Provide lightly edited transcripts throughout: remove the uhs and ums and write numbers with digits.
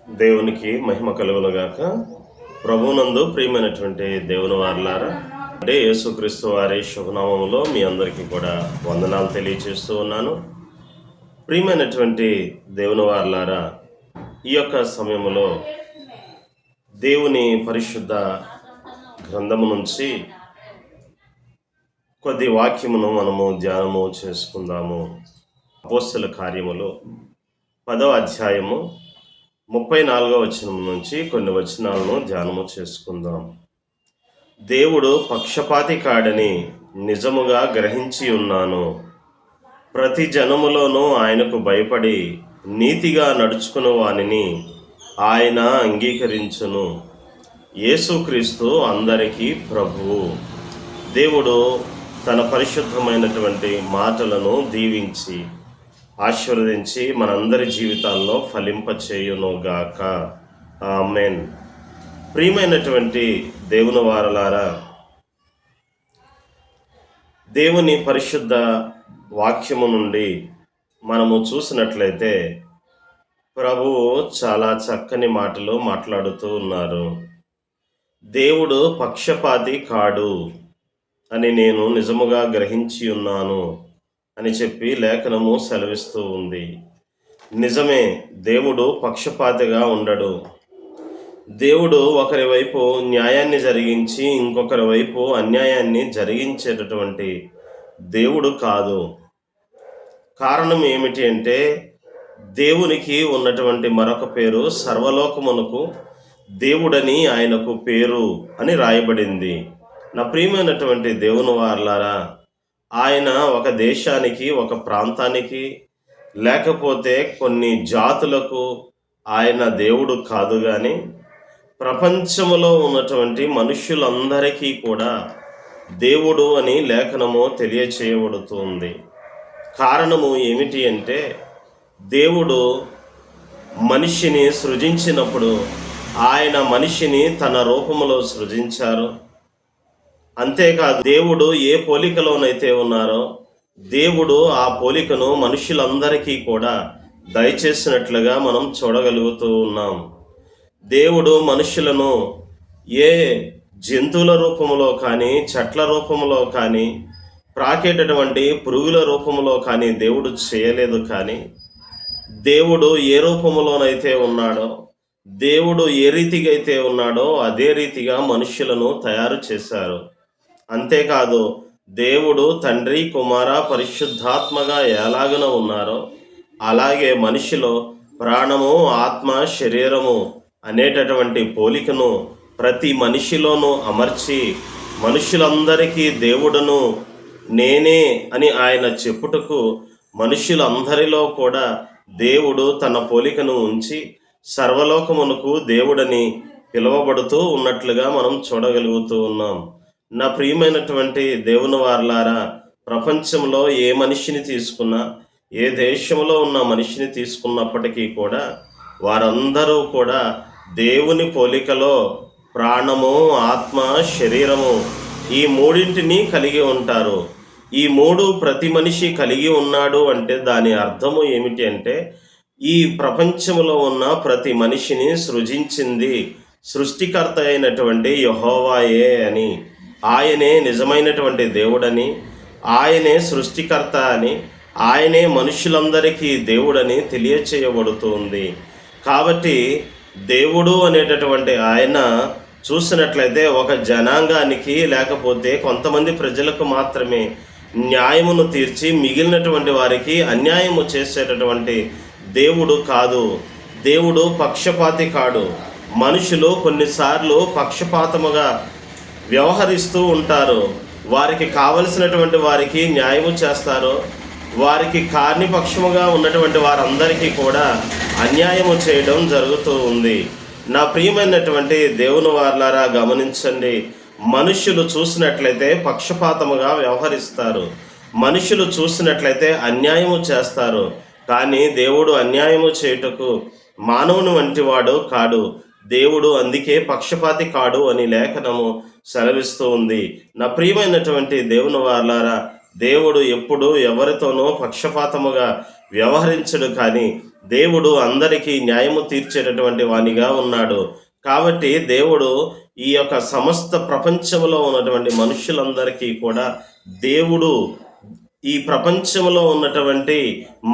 దేవునికి మహిమ కలుగునుగాక. ప్రభువునందు ప్రియమైనటువంటి దేవుని వారలారా, అంటే యేసుక్రీస్తు వారి శుభనామములో మీ అందరికీ కూడా వందనాలు తెలియజేస్తూ ఉన్నాను. ప్రియమైనటువంటి దేవుని వారలారా, ఈ యొక్క సమయంలో దేవుని పరిశుద్ధ గ్రంథము నుంచి కొద్ది వాక్యమును మనము ధ్యానము చేసుకుందాము. అపోస్తల కార్యములు 10వ అధ్యాయము 34వ వచనం నుంచి కొన్ని వచనాలను ధ్యానము చేసుకుందాం. దేవుడు పక్షపాతి కాడని నిజముగా గ్రహించి ఉన్నాను. ప్రతి జనములోనూ ఆయనకు భయపడి నీతిగా నడుచుకుని వానిని ఆయన అంగీకరించును. యేసుక్రీస్తు అందరికీ ప్రభువు. దేవుడు తన పరిశుద్ధమైనటువంటి మాటలను దీవించి ఆశీర్వదించి మనందరి జీవితాల్లో ఫలింపచేయునుగాక. ఆమేన్. ప్రియమైనటువంటి దేవుని వారలారా, దేవుని పరిశుద్ధ వాక్యము నుండి మనము చూసినట్లయితే ప్రభువు చాలా చక్కని మాటలు మాట్లాడుతూ ఉన్నారు. దేవుడు పక్షపాతి కాడు అని నేను నిజముగా గ్రహించి ఉన్నాను అని చెప్పి లేఖనము సెలవిస్తూ ఉంది. నిజమే, దేవుడు పక్షపాతిగా ఉండడు. దేవుడు ఒకరి వైపు న్యాయాన్ని జరిగించి ఇంకొకరి వైపు అన్యాయాన్ని జరిగించేటటువంటి దేవుడు కాదు. కారణం ఏమిటి అంటే, దేవునికి ఉన్నటువంటి మరొక పేరు సర్వలోకమునకు దేవుడని ఆయనకు పేరు అని రాయబడింది. నా ప్రియమైనటువంటి దేవుని వారలారా, ఆయన ఒక దేశానికి, ఒక ప్రాంతానికి, లేకపోతే కొన్ని జాతులకు ఆయన దేవుడు కాదు, కానీ ప్రపంచములో ఉన్నటువంటి మనుష్యులందరికీ కూడా దేవుడు అని లేఖనము తెలియచేయబడుతుంది. కారణము ఏమిటి అంటే, దేవుడు మనిషిని సృజించినప్పుడు ఆయన మనిషిని తన రూపములో సృజించారు. అంతేకాదు, దేవుడు ఏ పోలికలోనైతే ఉన్నారో దేవుడు ఆ పోలికను మనుషులందరికీ కూడా దయచేసినట్లుగా మనం చూడగలుగుతూ ఉన్నాం. దేవుడు మనుషులను ఏ జంతువుల రూపంలో కానీ, చెట్ల రూపంలో కానీ, ప్రాకేటటువంటి పురుగుల రూపంలో కానీ దేవుడు చేయలేదు. కానీ దేవుడు ఏ రూపంలోనైతే ఉన్నాడో, దేవుడు ఏ రీతిగా అయితే ఉన్నాడో అదే రీతిగా మనుషులను తయారు చేశారు. అంతేకాదు, దేవుడు తండ్రి, కుమార, పరిశుద్ధాత్మగా ఎలాగన ఉన్నారో అలాగే మనిషిలో ప్రాణము, ఆత్మ, శరీరము అనేటటువంటి పోలికను ప్రతి మనిషిలోనూ అమర్చి మనుషులందరికీ దేవుడును నేనే అని ఆయన చెప్పుటకు మనుషులందరిలో కూడా దేవుడు తన పోలికను ఉంచి సర్వలోకమునకు దేవుడని పిలువబడుతూ ఉన్నట్లుగా మనం చూడగలుగుతూ ఉన్నాం. నా ప్రియమైనటువంటి దేవుని వారలారా, ప్రపంచంలో ఏ మనిషిని తీసుకున్నా, ఏ దేశంలో ఉన్న మనిషిని తీసుకున్నప్పటికీ కూడా వారందరూ కూడా దేవుని పోలికలో ప్రాణము, ఆత్మ, శరీరము ఈ మూడింటిని కలిగి ఉంటారు. ఈ మూడు ప్రతి మనిషి కలిగి ఉన్నాడు అంటే దాని అర్థము ఏమిటి అంటే, ఈ ప్రపంచంలో ఉన్న ప్రతి మనిషిని సృజించింది సృష్టికర్త అయినటువంటి యెహోవాయే అని, ఆయనే నిజమైనటువంటి దేవుడని, ఆయనే సృష్టికర్త అని, ఆయనే మనుషులందరికీ దేవుడని తెలియచేయబడుతుంది. కాబట్టి దేవుడు అనేటటువంటి ఆయన చూసినట్లయితే ఒక జనాంగానికి, లేకపోతే కొంతమంది ప్రజలకు మాత్రమే న్యాయమును తీర్చి మిగిలినటువంటి వారికి అన్యాయము చేసేటటువంటి దేవుడు కాదు. దేవుడు పక్షపాతి కాడు. మనుషులు కొన్నిసార్లు పక్షపాతముగా వ్యవహరిస్తూ ఉంటారు. వారికి కావలసినటువంటి వారికి న్యాయము చేస్తారు. వారికి కారణిపక్షముగా ఉన్నటువంటి వారందరికీ కూడా అన్యాయము చేయడం జరుగుతూ ఉంది. నా ప్రియమైనటువంటి దేవుని వారలారా, గమనించండి. మనుష్యులు చూసినట్లయితే పక్షపాతముగా వ్యవహరిస్తారు. మనుషులు చూసినట్లయితే అన్యాయము చేస్తారు. కానీ దేవుడు అన్యాయము చేయుటకు మానవుని వంటివాడు కాడు. దేవుడు అందుకే పక్షపాతి కాడు అని లేఖనము సెలవిస్తూ ఉంది. నా ప్రియమైనటువంటి దేవుని వారలారా, దేవుడు ఎప్పుడు ఎవరితోనూ పక్షపాతముగా వ్యవహరించడు. కానీ దేవుడు అందరికీ న్యాయము తీర్చేటటువంటి వానిగా ఉన్నాడు. కాబట్టి దేవుడు ఈ యొక్క సమస్త ప్రపంచంలో ఉన్నటువంటి మనుషులందరికీ కూడా దేవుడు ఈ ప్రపంచంలో ఉన్నటువంటి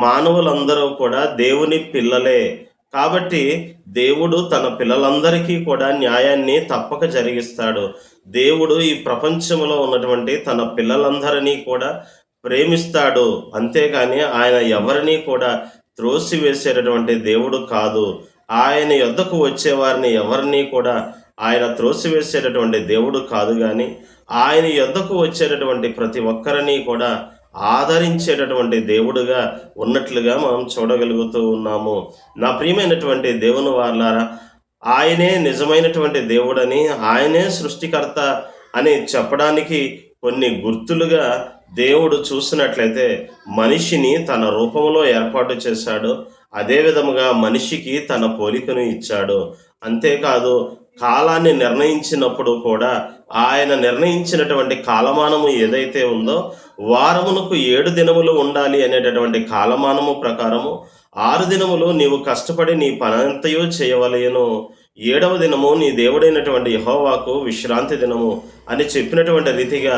మానవులందరూ కూడా దేవుని పిల్లలే. కాబట్టి దేవుడు తన పిల్లలందరికీ కూడా న్యాయాన్ని తప్పక జరిగిస్తాడు. దేవుడు ఈ ప్రపంచంలో ఉన్నటువంటి తన పిల్లలందరినీ కూడా ప్రేమిస్తాడు. అంతేగాని ఆయన ఎవరినీ కూడా త్రోసివేసేటటువంటి దేవుడు కాదు. ఆయన యొద్దకు వచ్చేవారిని ఎవరినీ కూడా ఆయన త్రోసివేసేటటువంటి దేవుడు కాదు గాని, ఆయన యొద్దకు వచ్చేటటువంటి ప్రతి ఒక్కరిని కూడా ఆదరించేటటువంటి దేవుడుగా ఉన్నట్లుగా మనం చూడగలుగుతూ ఉన్నాము. నా ప్రియమైనటువంటి దేవుని వారలారా, ఆయనే నిజమైనటువంటి దేవుడని, ఆయనే సృష్టికర్త అని చెప్పడానికి కొన్ని గుర్తులుగా దేవుడు చూసినట్లయితే మనిషిని తన రూపంలో ఏర్పాటు చేశాడు. అదే విధముగా మనిషికి తన పోలికను ఇచ్చాడు. అంతేకాదు, కాలాన్ని నిర్ణయించినప్పుడు కూడా ఆయన నిర్ణయించినటువంటి కాలమానము ఏదైతే ఉందో, వారమునకు 7 దినములు ఉండాలి అనేటటువంటి కాలమానము ప్రకారము 6 దినములు నీవు కష్టపడి నీ పనంతయు చేయవలెను, 7వ దినము నీ దేవుడైనటువంటి యెహోవాకు విశ్రాంతి దినము అని చెప్పినటువంటి రీతిగా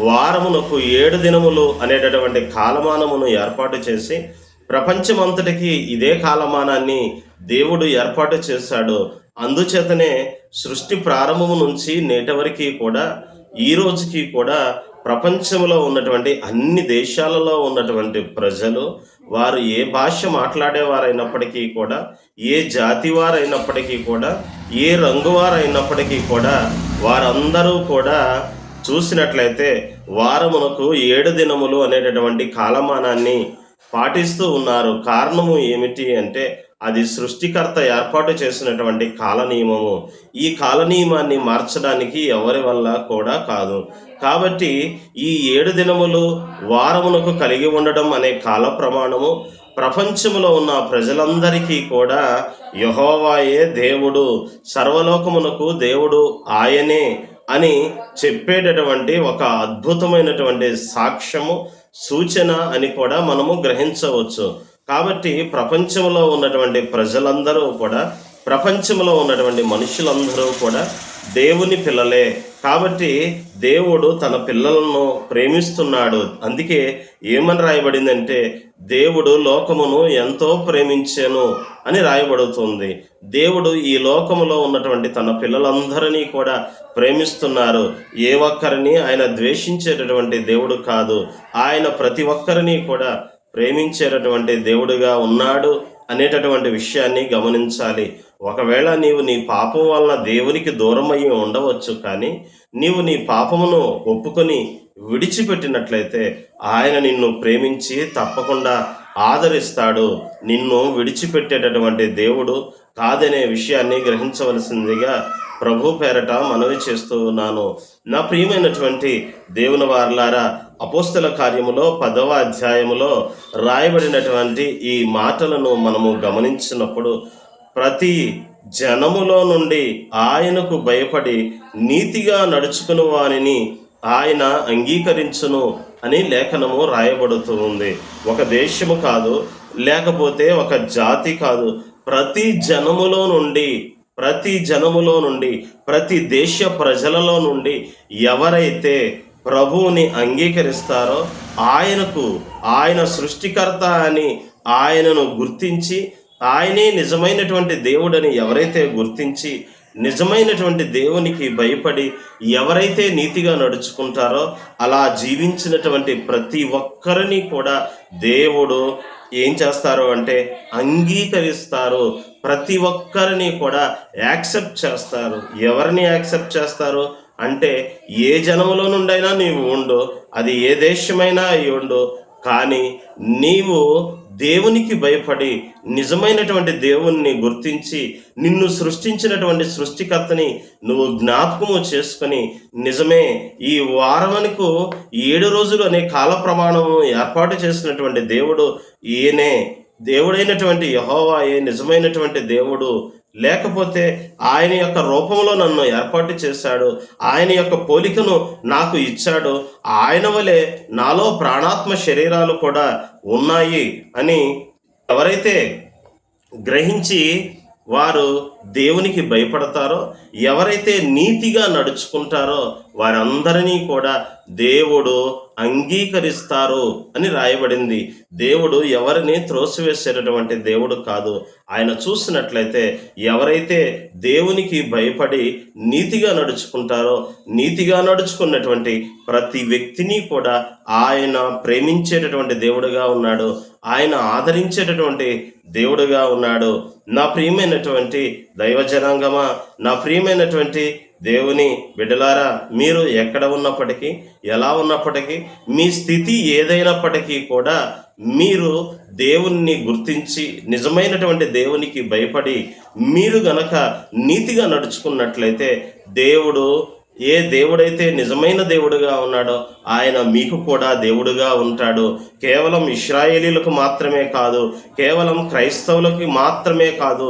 వారమునకు 7 దినములు అనేటటువంటి కాలమానమును ఏర్పాటు చేసి ప్రపంచమంతటికి ఇదే కాలమానాన్ని దేవుడు ఏర్పాటు చేశాడు. అందుచేతనే సృష్టి ప్రారంభము నుంచి నేటి వరకు కూడా, ఈ రోజుకి కూడా ప్రపంచంలో ఉన్నటువంటి అన్ని దేశాలలో ఉన్నటువంటి ప్రజలు, వారు ఏ భాష మాట్లాడేవారైనప్పటికీ కూడా, ఏ జాతి వారైనప్పటికీ కూడా, ఏ రంగు వారైనప్పటికీ కూడా, వారందరూ కూడా చూసినట్లయితే వారమునకు 7 దినములు అనేటటువంటి కాలమానాన్ని పాటిస్తూ ఉన్నారు. కారణము ఏమిటి అంటే, అది సృష్టికర్త ఏర్పాటు చేసినటువంటి కాల నియమము. ఈ కాల నియమాన్ని మార్చడానికి ఎవరి వల్ల కూడా కాదు. కాబట్టి ఈ 7 దినములు వారమునకు కలిగి ఉండడం అనే కాల ప్రమాణము ప్రపంచంలో ఉన్న ప్రజలందరికీ కూడా యెహోవాయే దేవుడు, సర్వలోకమునకు దేవుడు ఆయనే అని చెప్పేటటువంటి ఒక అద్భుతమైనటువంటి సాక్ష్యము, సూచన అని కూడా మనము గ్రహించవచ్చు. కాబట్టి ప్రపంచంలో ఉన్నటువంటి ప్రజలందరూ కూడా, ప్రపంచంలో ఉన్నటువంటి మనుషులందరూ కూడా దేవుని పిల్లలే. కాబట్టి దేవుడు తన పిల్లలను ప్రేమిస్తున్నాడు. అందుకే ఏమని రాయబడిందంటే, దేవుడు లోకమును ఎంతో ప్రేమించెను అని రాయబడుతుంది. దేవుడు ఈ లోకములో ఉన్నటువంటి తన పిల్లలందరినీ కూడా ప్రేమిస్తున్నారు. ఏ ఒక్కరిని ఆయన ద్వేషించేటటువంటి దేవుడు కాదు. ఆయన ప్రతి ఒక్కరిని కూడా ప్రేమించేటటువంటి దేవుడుగా ఉన్నాడు అనేటటువంటి విషయాన్ని గమనించాలి. ఒకవేళ నీవు నీ పాపం వలన దేవునికి దూరమయ్యి ఉండవచ్చు, కానీ నీవు నీ పాపమును ఒప్పుకొని విడిచిపెట్టినట్లయితే ఆయన నిన్ను ప్రేమించి తప్పకుండా ఆదరిస్తాడు. నిన్ను విడిచిపెట్టేటటువంటి దేవుడు కాదనే విషయాన్ని గ్రహించవలసిందిగా ప్రభు పేరట మనవి చేస్తూ ఉన్నాను. నా ప్రియమైనటువంటి దేవుని వారలారా, అపోస్తల కార్యములో 10వ అధ్యాయములో రాయబడినటువంటి ఈ మాటలను మనము గమనించినప్పుడు, ప్రతి జనములో నుండి ఆయనకు భయపడి నీతిగా నడుచుకుని వానిని ఆయన అంగీకరించును అని లేఖనము రాయబడుతూ ఉంది. ఒక దేశము కాదు, లేకపోతే ఒక జాతి కాదు, ప్రతి జనములో నుండి, ప్రతి దేశ ప్రజలలో నుండి ఎవరైతే ప్రభువుని అంగీకరిస్తారో, ఆయన సృష్టికర్త అని ఆయనను గుర్తించి, ఆయనే నిజమైనటువంటి దేవుడని ఎవరైతే గుర్తించి, నిజమైనటువంటి దేవునికి భయపడి ఎవరైతే నీతిగా నడుచుకుంటారో, అలా జీవించినటువంటి ప్రతి ఒక్కరిని కూడా దేవుడు ఏం చేస్తారు అంటే అంగీకరిస్తారు. ప్రతి ఒక్కరిని కూడా యాక్సెప్ట్ చేస్తారు. ఎవరిని యాక్సెప్ట్ చేస్తారు అంటే, ఏ జనములో నుండైనా నీవు ఉండు, అది ఏ దేశమైనా అయి ఉండు, కానీ నీవు దేవునికి భయపడి నిజమైనటువంటి దేవుణ్ణి గుర్తించి, నిన్ను సృష్టించినటువంటి సృష్టికర్తని నువ్వు జ్ఞాపకము చేసుకొని, నిజమే ఈ వారమునకు 7 రోజులు అనే కాల ప్రమాణము ఏర్పాటు చేసినటువంటి దేవుడు ఈయనే, దేవుడైనటువంటి యెహోవాయే నిజమైనటువంటి దేవుడు, లేకపోతే ఆయన యొక్క రూపంలో నన్ను ఏర్పాటు చేశాడు, ఆయన యొక్క పోలికను నాకు ఇచ్చాడు, ఆయన వలె నాలో ప్రాణాత్మ శరీరాలు కూడా ఉన్నాయి అని ఎవరైతే గ్రహించి వారు దేవునికి భయపడతారో, ఎవరైతే నీతిగా నడుచుకుంటారో వారందరినీ కూడా దేవుడు అంగీకరిస్తారు అని రాయబడింది. దేవుడు ఎవరిని త్రోసివేసేటటువంటి దేవుడు కాదు. ఆయన చూసినట్లయితే ఎవరైతే దేవునికి భయపడి నీతిగా నడుచుకుంటారో, నీతిగా నడుచుకున్నటువంటి ప్రతి వ్యక్తిని కూడా ఆయన ప్రేమించేటటువంటి దేవుడుగా ఉన్నాడు. ఆయన ఆదరించేటటువంటి దేవుడుగా ఉన్నాడు. నా ప్రియమైనటువంటి దైవ జనాంగమా, నా ప్రియమైనటువంటి దేవుని బిడ్డలారా, మీరు ఎక్కడ ఉన్నప్పటికీ, ఎలా ఉన్నప్పటికీ, మీ స్థితి ఏదైనప్పటికీ కూడా మీరు దేవుణ్ణి గుర్తించి నిజమైనటువంటి దేవునికి భయపడి మీరు గనక నీతిగా నడుచుకున్నట్లయితే దేవుడు, ఏ దేవుడైతే నిజమైన దేవుడుగా ఉన్నాడో ఆయన మీకు కూడా దేవుడుగా ఉంటాడు. కేవలం ఇశ్రాయేలీలకు మాత్రమే కాదు, కేవలం క్రైస్తవులకి మాత్రమే కాదు,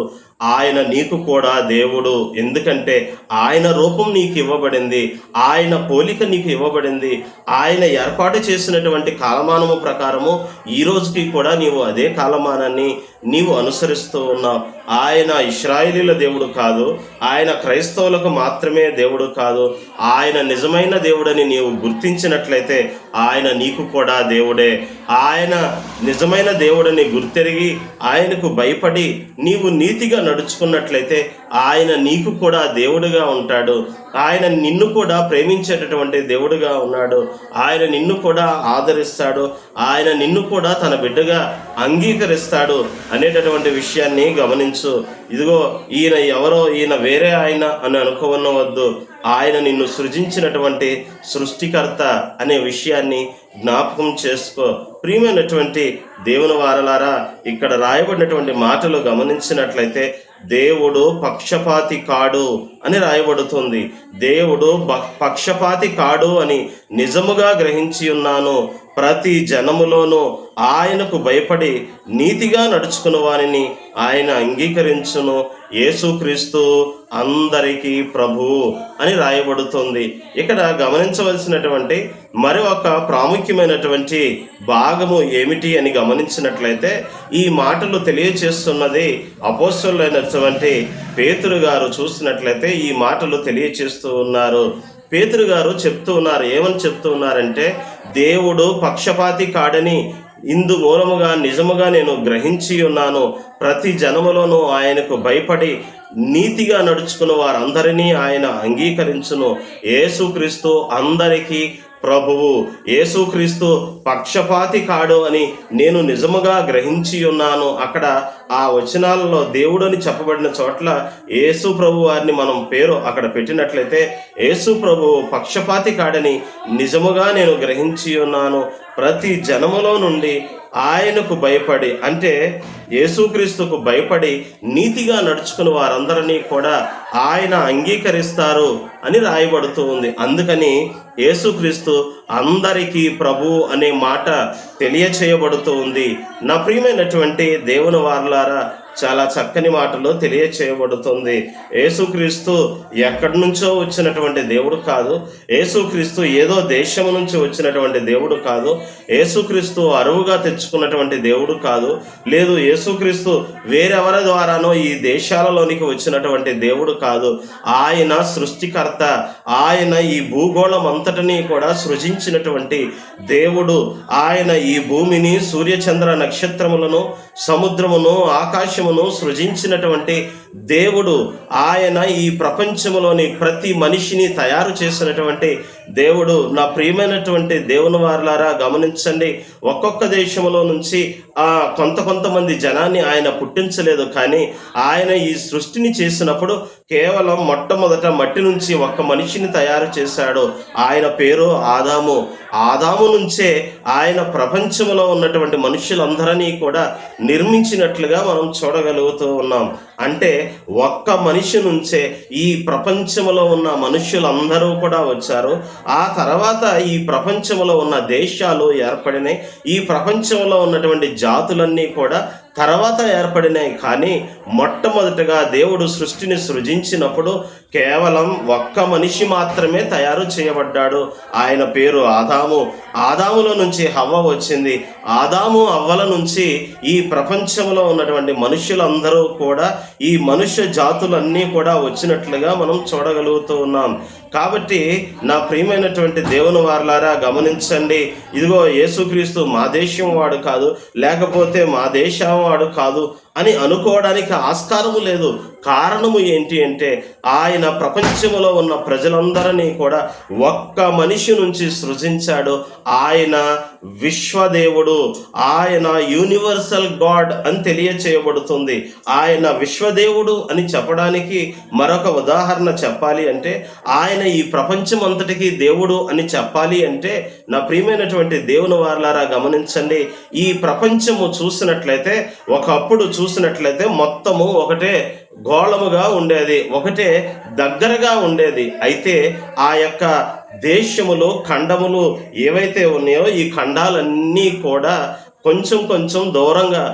ఆయన నీకు కూడా దేవుడు. ఎందుకంటే ఆయన రూపం నీకు ఇవ్వబడింది, ఆయన పోలిక నీకు ఇవ్వబడింది. ఆయన ఏర్పాటు చేసినటువంటి కాలమానము ప్రకారము ఈ రోజుకి కూడా నీవు అదే కాలమానాన్ని నీవు అనుసరిస్తూ ఉన్నావు. ఆయన ఇశ్రాయేలీల దేవుడు కాదు, ఆయన క్రైస్తవులకు మాత్రమే దేవుడు కాదు. ఆయన నిజమైన దేవుడని నీవు గుర్తించినట్లయితే ఆయన నీకు కూడా దేవుడే. ఆయన నిజమైన దేవుడని గుర్తెరిగి ఆయనకు భయపడి నీవు నీతిగా నడుచుకున్నట్లయితే ఆయన నీకు కూడా దేవుడుగా ఉంటాడు. ఆయన నిన్ను కూడా ప్రేమించేటటువంటి దేవుడుగా ఉన్నాడు. ఆయన నిన్ను కూడా ఆదరిస్తాడు. ఆయన నిన్ను కూడా తన బిడ్డగా అంగీకరిస్తాడు అనేటటువంటి విషయాన్ని గమనించు. ఇదిగో ఈయన ఎవరో, ఈయన వేరే ఆయన అని అనుకోవద్దు. ఆయన నిన్ను సృజించినటువంటి సృష్టికర్త అనే విషయాన్ని జ్ఞాపకం చేసుకో. ప్రియమైనటువంటి దేవుని వారలారా, ఇక్కడ రాయబడినటువంటి మాటలు గమనించినట్లయితే దేవుడు పక్షపాతి కాడు అని రాయబడుతుంది. దేవుడు పక్షపాతి కాడు అని నిజముగా గ్రహించి ఉన్నాను. ప్రతి జనములోనూ ఆయనకు భయపడి నీతిగా నడుచుకుని వారిని ఆయన అంగీకరించును. యేసుక్రీస్తు అందరికీ ప్రభువు అని రాయబడుతుంది. ఇక్కడ గమనించవలసినటువంటి మరి ఒక ప్రాముఖ్యమైనటువంటి భాగము ఏమిటి అని గమనించినట్లయితే ఈ మాటలు తెలియచేస్తున్నది అపోస్తలుడైనటువంటి పేతురు గారు. చూసినట్లయితే ఈ మాటలు తెలియచేస్తూ ఉన్నారు. పేతురు గారు చెప్తూ ఉన్నారు. ఏమని చెప్తూ ఉన్నారంటే, దేవుడు పక్షపాతి కాడని ఇందు మూలముగా నిజముగా నేను గ్రహించి ఉన్నాను. ప్రతి జనములోనూ ఆయనకు భయపడి నీతిగా నడుచుకున్న వారందరినీ ఆయన అంగీకరించును. యేసుక్రీస్తు అందరికీ ప్రభువు. యేసుక్రీస్తు పక్షపాతి కాడు అని నేను నిజముగా గ్రహించి ఉన్నాను. అక్కడ ఆ వచనాలలో దేవుడని చెప్పబడిన చోట్ల యేసు ప్రభు వారిని మనం పేరు అక్కడ పెట్టినట్లయితే యేసు ప్రభు పక్షపాతి కాడని నిజముగా నేను గ్రహించి ఉన్నాను. ప్రతి జనములో నుండి ఆయనకు భయపడి, అంటే యేసుక్రీస్తుకు భయపడి నీతిగా నడుచుకుని వారందరినీ కూడా ఆయన అంగీకరిస్తారు అని రాయబడుతూ ఉంది. అందుకని యేసుక్రీస్తు అందరికీ ప్రభు అనే మాట తెలియచేయబడుతూ ఉంది. నా ప్రియమైనటువంటి దేవుని వారలారా, చాలా చక్కని మాటలు తెలియచేయబడుతుంది. యేసుక్రీస్తు ఎక్కడి నుంచో వచ్చినటువంటి దేవుడు కాదు. యేసుక్రీస్తు ఏదో దేశం నుంచి వచ్చినటువంటి దేవుడు కాదు. యేసుక్రీస్తు అరువుగా తెచ్చుకున్నటువంటి దేవుడు కాదు. లేదు, యేసుక్రీస్తు వేరెవరి ద్వారానో ఈ దేశాలలోనికి వచ్చినటువంటి దేవుడు కాదు. ఆయన సృష్టికర్త. ఆయన ఈ భూగోళం అంతటినీ కూడా సృజించినటువంటి దేవుడు. ఆయన ఈ భూమిని, సూర్యచంద్ర నక్షత్రములను, సముద్రమును, ఆకాశమును సృజించినటువంటి దేవుడు. ఆయన ఈ ప్రపంచంలోని ప్రతి మనిషిని తయారు చేసినటువంటి దేవుడు. నా ప్రియమైనటువంటి దేవుని వారలారా, గమనించండి. ఒక్కొక్క దేశంలో నుంచి కొంతమంది జనాన్ని ఆయన పుట్టించలేదు. కానీ ఆయన ఈ సృష్టిని చేసినప్పుడు కేవలం మొట్టమొదట మట్టి నుంచి ఒక్క మనిషిని తయారు చేశాడు. ఆయన పేరు ఆదాము. ఆదాము నుంచే ఆయన ప్రపంచంలో ఉన్నటువంటి మనుషులందరినీ కూడా నిర్మించినట్లుగా మనం చూడగలుగుతూ ఉన్నాం. అంటే ఒక్క మనిషి నుంచే ఈ ప్రపంచంలో ఉన్న మనుషులందరూ కూడా వచ్చారు. ఆ తర్వాత ఈ ప్రపంచంలో ఉన్న దేశాలు ఏర్పడినాయి. ఈ ప్రపంచంలో ఉన్నటువంటి జాతులన్నీ కూడా తర్వాత ఏర్పడినాయి. కానీ మొట్టమొదటగా దేవుడు సృష్టిని సృజించినప్పుడు కేవలం ఒక్క మనిషి మాత్రమే తయారు చేయబడ్డాడు. ఆయన పేరు ఆదాము. ఆదాములో నుంచి హవ్వ వచ్చింది. ఆదాము అవ్వల నుంచి ఈ ప్రపంచంలో ఉన్నటువంటి మనుషులందరూ కూడా, ఈ మనుష్య జాతులన్నీ కూడా వచ్చినట్లుగా మనం చూడగలుగుతూ ఉన్నాం. కాబట్టి నా ప్రియమైనటువంటి దేవుని వారలారా గమనించండి, ఇదిగో యేసుక్రీస్తు మా దేశం వాడు కాదు, లేకపోతే మా దేశం వాడు కాదు అని అనుకోవడానికి ఆస్కారము లేదు. కారణము ఏంటి అంటే ఆయన ప్రపంచంలో ఉన్న ప్రజలందరినీ కూడా ఒక్క మనిషి నుంచి సృజించాడు. ఆయన విశ్వదేవుడు, ఆయన యూనివర్సల్ గాడ్ అని తెలియచేయబడుతుంది. ఆయన విశ్వదేవుడు అని చెప్పడానికి మరొక ఉదాహరణ చెప్పాలి అంటే, ఆయన ఈ ప్రపంచం అంతటికీ దేవుడు అని చెప్పాలి అంటే, నా ప్రియమైనటువంటి దేవుని వారలారా గమనించండి, ఈ ప్రపంచము చూసినట్లయితే, ఒకప్పుడు చూసినట్లయితే మొత్తము ఒకటే గోళముగా ఉండేది, ఒకటే దగ్గరగా ఉండేది. అయితే ఆ యొక్క దేశములు, ఖండములు ఏవైతే ఉన్నాయో ఈ ఖండాలన్నీ కూడా కొంచెం కొంచెం దూరంగా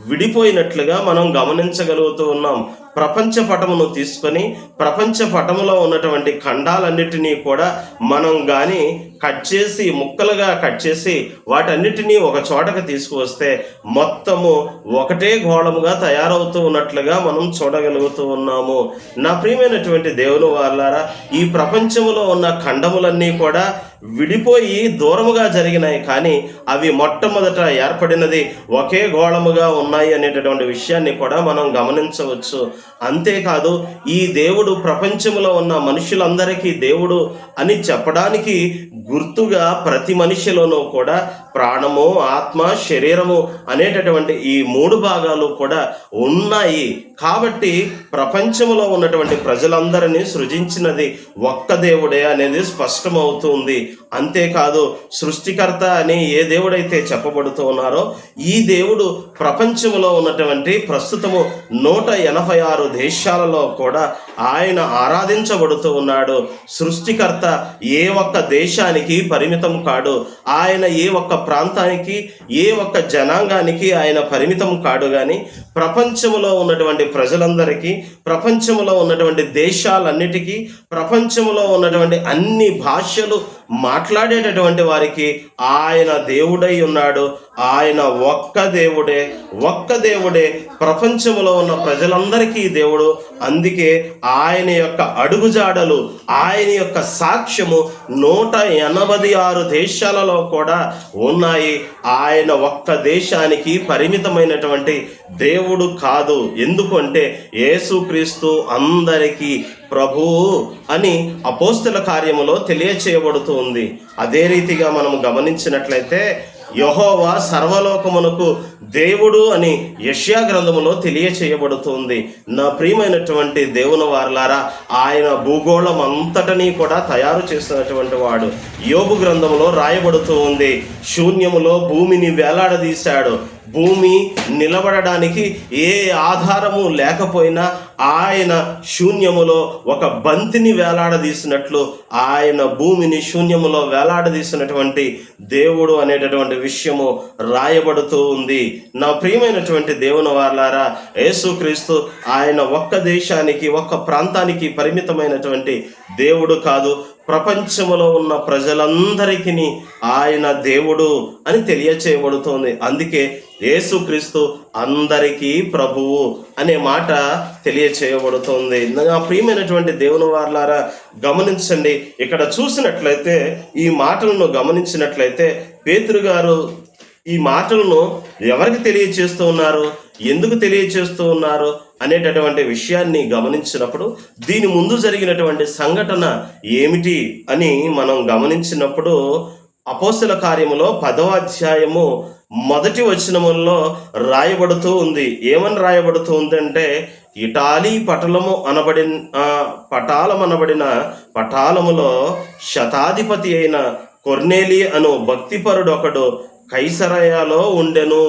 విడిపోయినట్లుగా మనం గమనించగలుగుతూ ఉన్నాం. ప్రపంచ పటమును తీసుకొని ప్రపంచ పటములో ఉన్నటువంటి ఖండాలన్నిటినీ కూడా మనం కానీ కట్ చేసి, ముక్కలుగా కట్ చేసి వాటన్నిటినీ ఒక చోటకు తీసుకువస్తే మొత్తము ఒకటే గోళముగా తయారవుతూ ఉన్నట్లుగా మనం చూడగలుగుతూ ఉన్నాము. నా ప్రియమైనటువంటి దేవుని వారలారా, ఈ ప్రపంచంలో ఉన్న ఖండములన్నీ కూడా విడిపోయి దూరముగా జరిగినాయి, కానీ అవి మొట్టమొదట ఏర్పడినది ఒకే గోళముగా ఉన్నాయి అనేటటువంటి విషయాన్ని కూడా మనం గమనించవచ్చు. అంతేకాదు, ఈ దేవుడు ప్రపంచంలో ఉన్న మనుషులందరికీ దేవుడు అని చెప్పడానికి గుర్తుగా ప్రతి మనిషిలోనూ కూడా ప్రాణము, ఆత్మ, శరీరము అనేటటువంటి ఈ 3 భాగాలు కూడా ఉన్నాయి. కాబట్టి ప్రపంచంలో ఉన్నటువంటి ప్రజలందరినీ సృజించినది ఒక్క దేవుడే అనేది స్పష్టమవుతుంది. అంతేకాదు, సృష్టికర్త అని ఏ దేవుడైతే చెప్పబడుతూ ఉన్నారో ఈ దేవుడు ప్రపంచంలో ఉన్నటువంటి ప్రస్తుతము 186 దేశాలలో కూడా ఆయన ఆరాధించబడుతూ ఉన్నాడు. సృష్టికర్త ఏ ఒక్క దేశానికి పరిమితం కాడు. ఆయన ఏ ఒక్క ప్రాంతానికి, ఏ ఒక్క జనాంగానికి ఆయన పరిమితం కాడు. కానీ ప్రపంచంలో ఉన్నటువంటి ప్రజలందరికీ, ప్రపంచంలో ఉన్నటువంటి దేశాలన్నిటికీ, ప్రపంచంలో ఉన్నటువంటి అన్ని భాషలు మాట్లాడేటటువంటి వారికి ఆయన దేవుడై ఉన్నాడు. ఆయన ఒక్క దేవుడే ప్రపంచంలో ఉన్న ప్రజలందరికీ దేవుడు. అందుకే ఆయన యొక్క అడుగుజాడలు, ఆయన యొక్క సాక్ష్యము 186 దేశాలలో కూడా ఉన్నాయి. ఆయన ఒక్క దేశానికి పరిమితమైనటువంటి దేవుడు కాదు. ఎందుకంటే యేసుక్రీస్తు అందరికీ ప్రభువు అని అపోస్తల కార్యములో తెలియచేయబడుతుంది. అదే రీతిగా మనం గమనించినట్లయితే యెహోవా సర్వలోకమునకు దేవుడు అని యెషయా గ్రంథములో తెలియచేయబడుతుంది. నా ప్రియమైనటువంటి దేవుని వారలారా, ఆయన భూగోళం అంతటనీ కూడా తయారు చేసినటువంటి వాడు. యోబు గ్రంథములో రాయబడుతూ ఉంది, శూన్యములో భూమిని వేలాడదీశాడు. భూమి నిలబడడానికి ఏ ఆధారము లేకపోయినా ఆయన శూన్యములో ఒక బంతిని వేలాడదీసినట్లు ఆయన భూమిని శూన్యములో వేలాడదీసినటువంటి దేవుడు అనేటటువంటి విషయము రాయబడుతూ ఉంది. నా ప్రియమైనటువంటి దేవుని వారలారా, యేసుక్రీస్తు ఆయన ఒక్క దేశానికి, ఒక్క ప్రాంతానికి పరిమితమైనటువంటి దేవుడు కాదు. ప్రపంచంలో ఉన్న ప్రజలందరికీ ఆయన దేవుడు అని తెలియచేయబడుతోంది. అందుకే యేసుక్రీస్తు అందరికీ ప్రభువు అనే మాట తెలియచేయబడుతోంది. నా ప్రియమైనటువంటి దేవుని వారలారా గమనించండి, ఇక్కడ చూసినట్లయితే, ఈ మాటలను గమనించినట్లయితే పేతురు గారు ఈ మాటలను ఎవరికి తెలియచేస్తూ ఉన్నారు, ఎందుకు తెలియచేస్తూ ఉన్నారు అనేటటువంటి విషయాన్ని గమనించినప్పుడు, దీని ముందు జరిగినటువంటి సంఘటన ఏమిటి అని మనం గమనించినప్పుడు, అపోస్తల కార్యములో 10వ అధ్యాయము 1వ వచనములో రాయబడుతూ ఉంది. ఏమని రాయబడుతూ ఉందంటే, ఇటాలీ పటాలమనబడిన పటాలములో శతాధిపతి అయిన కొర్నేలి అను భక్తిపరుడు ఒకడు కైసరయాలో ఉండెను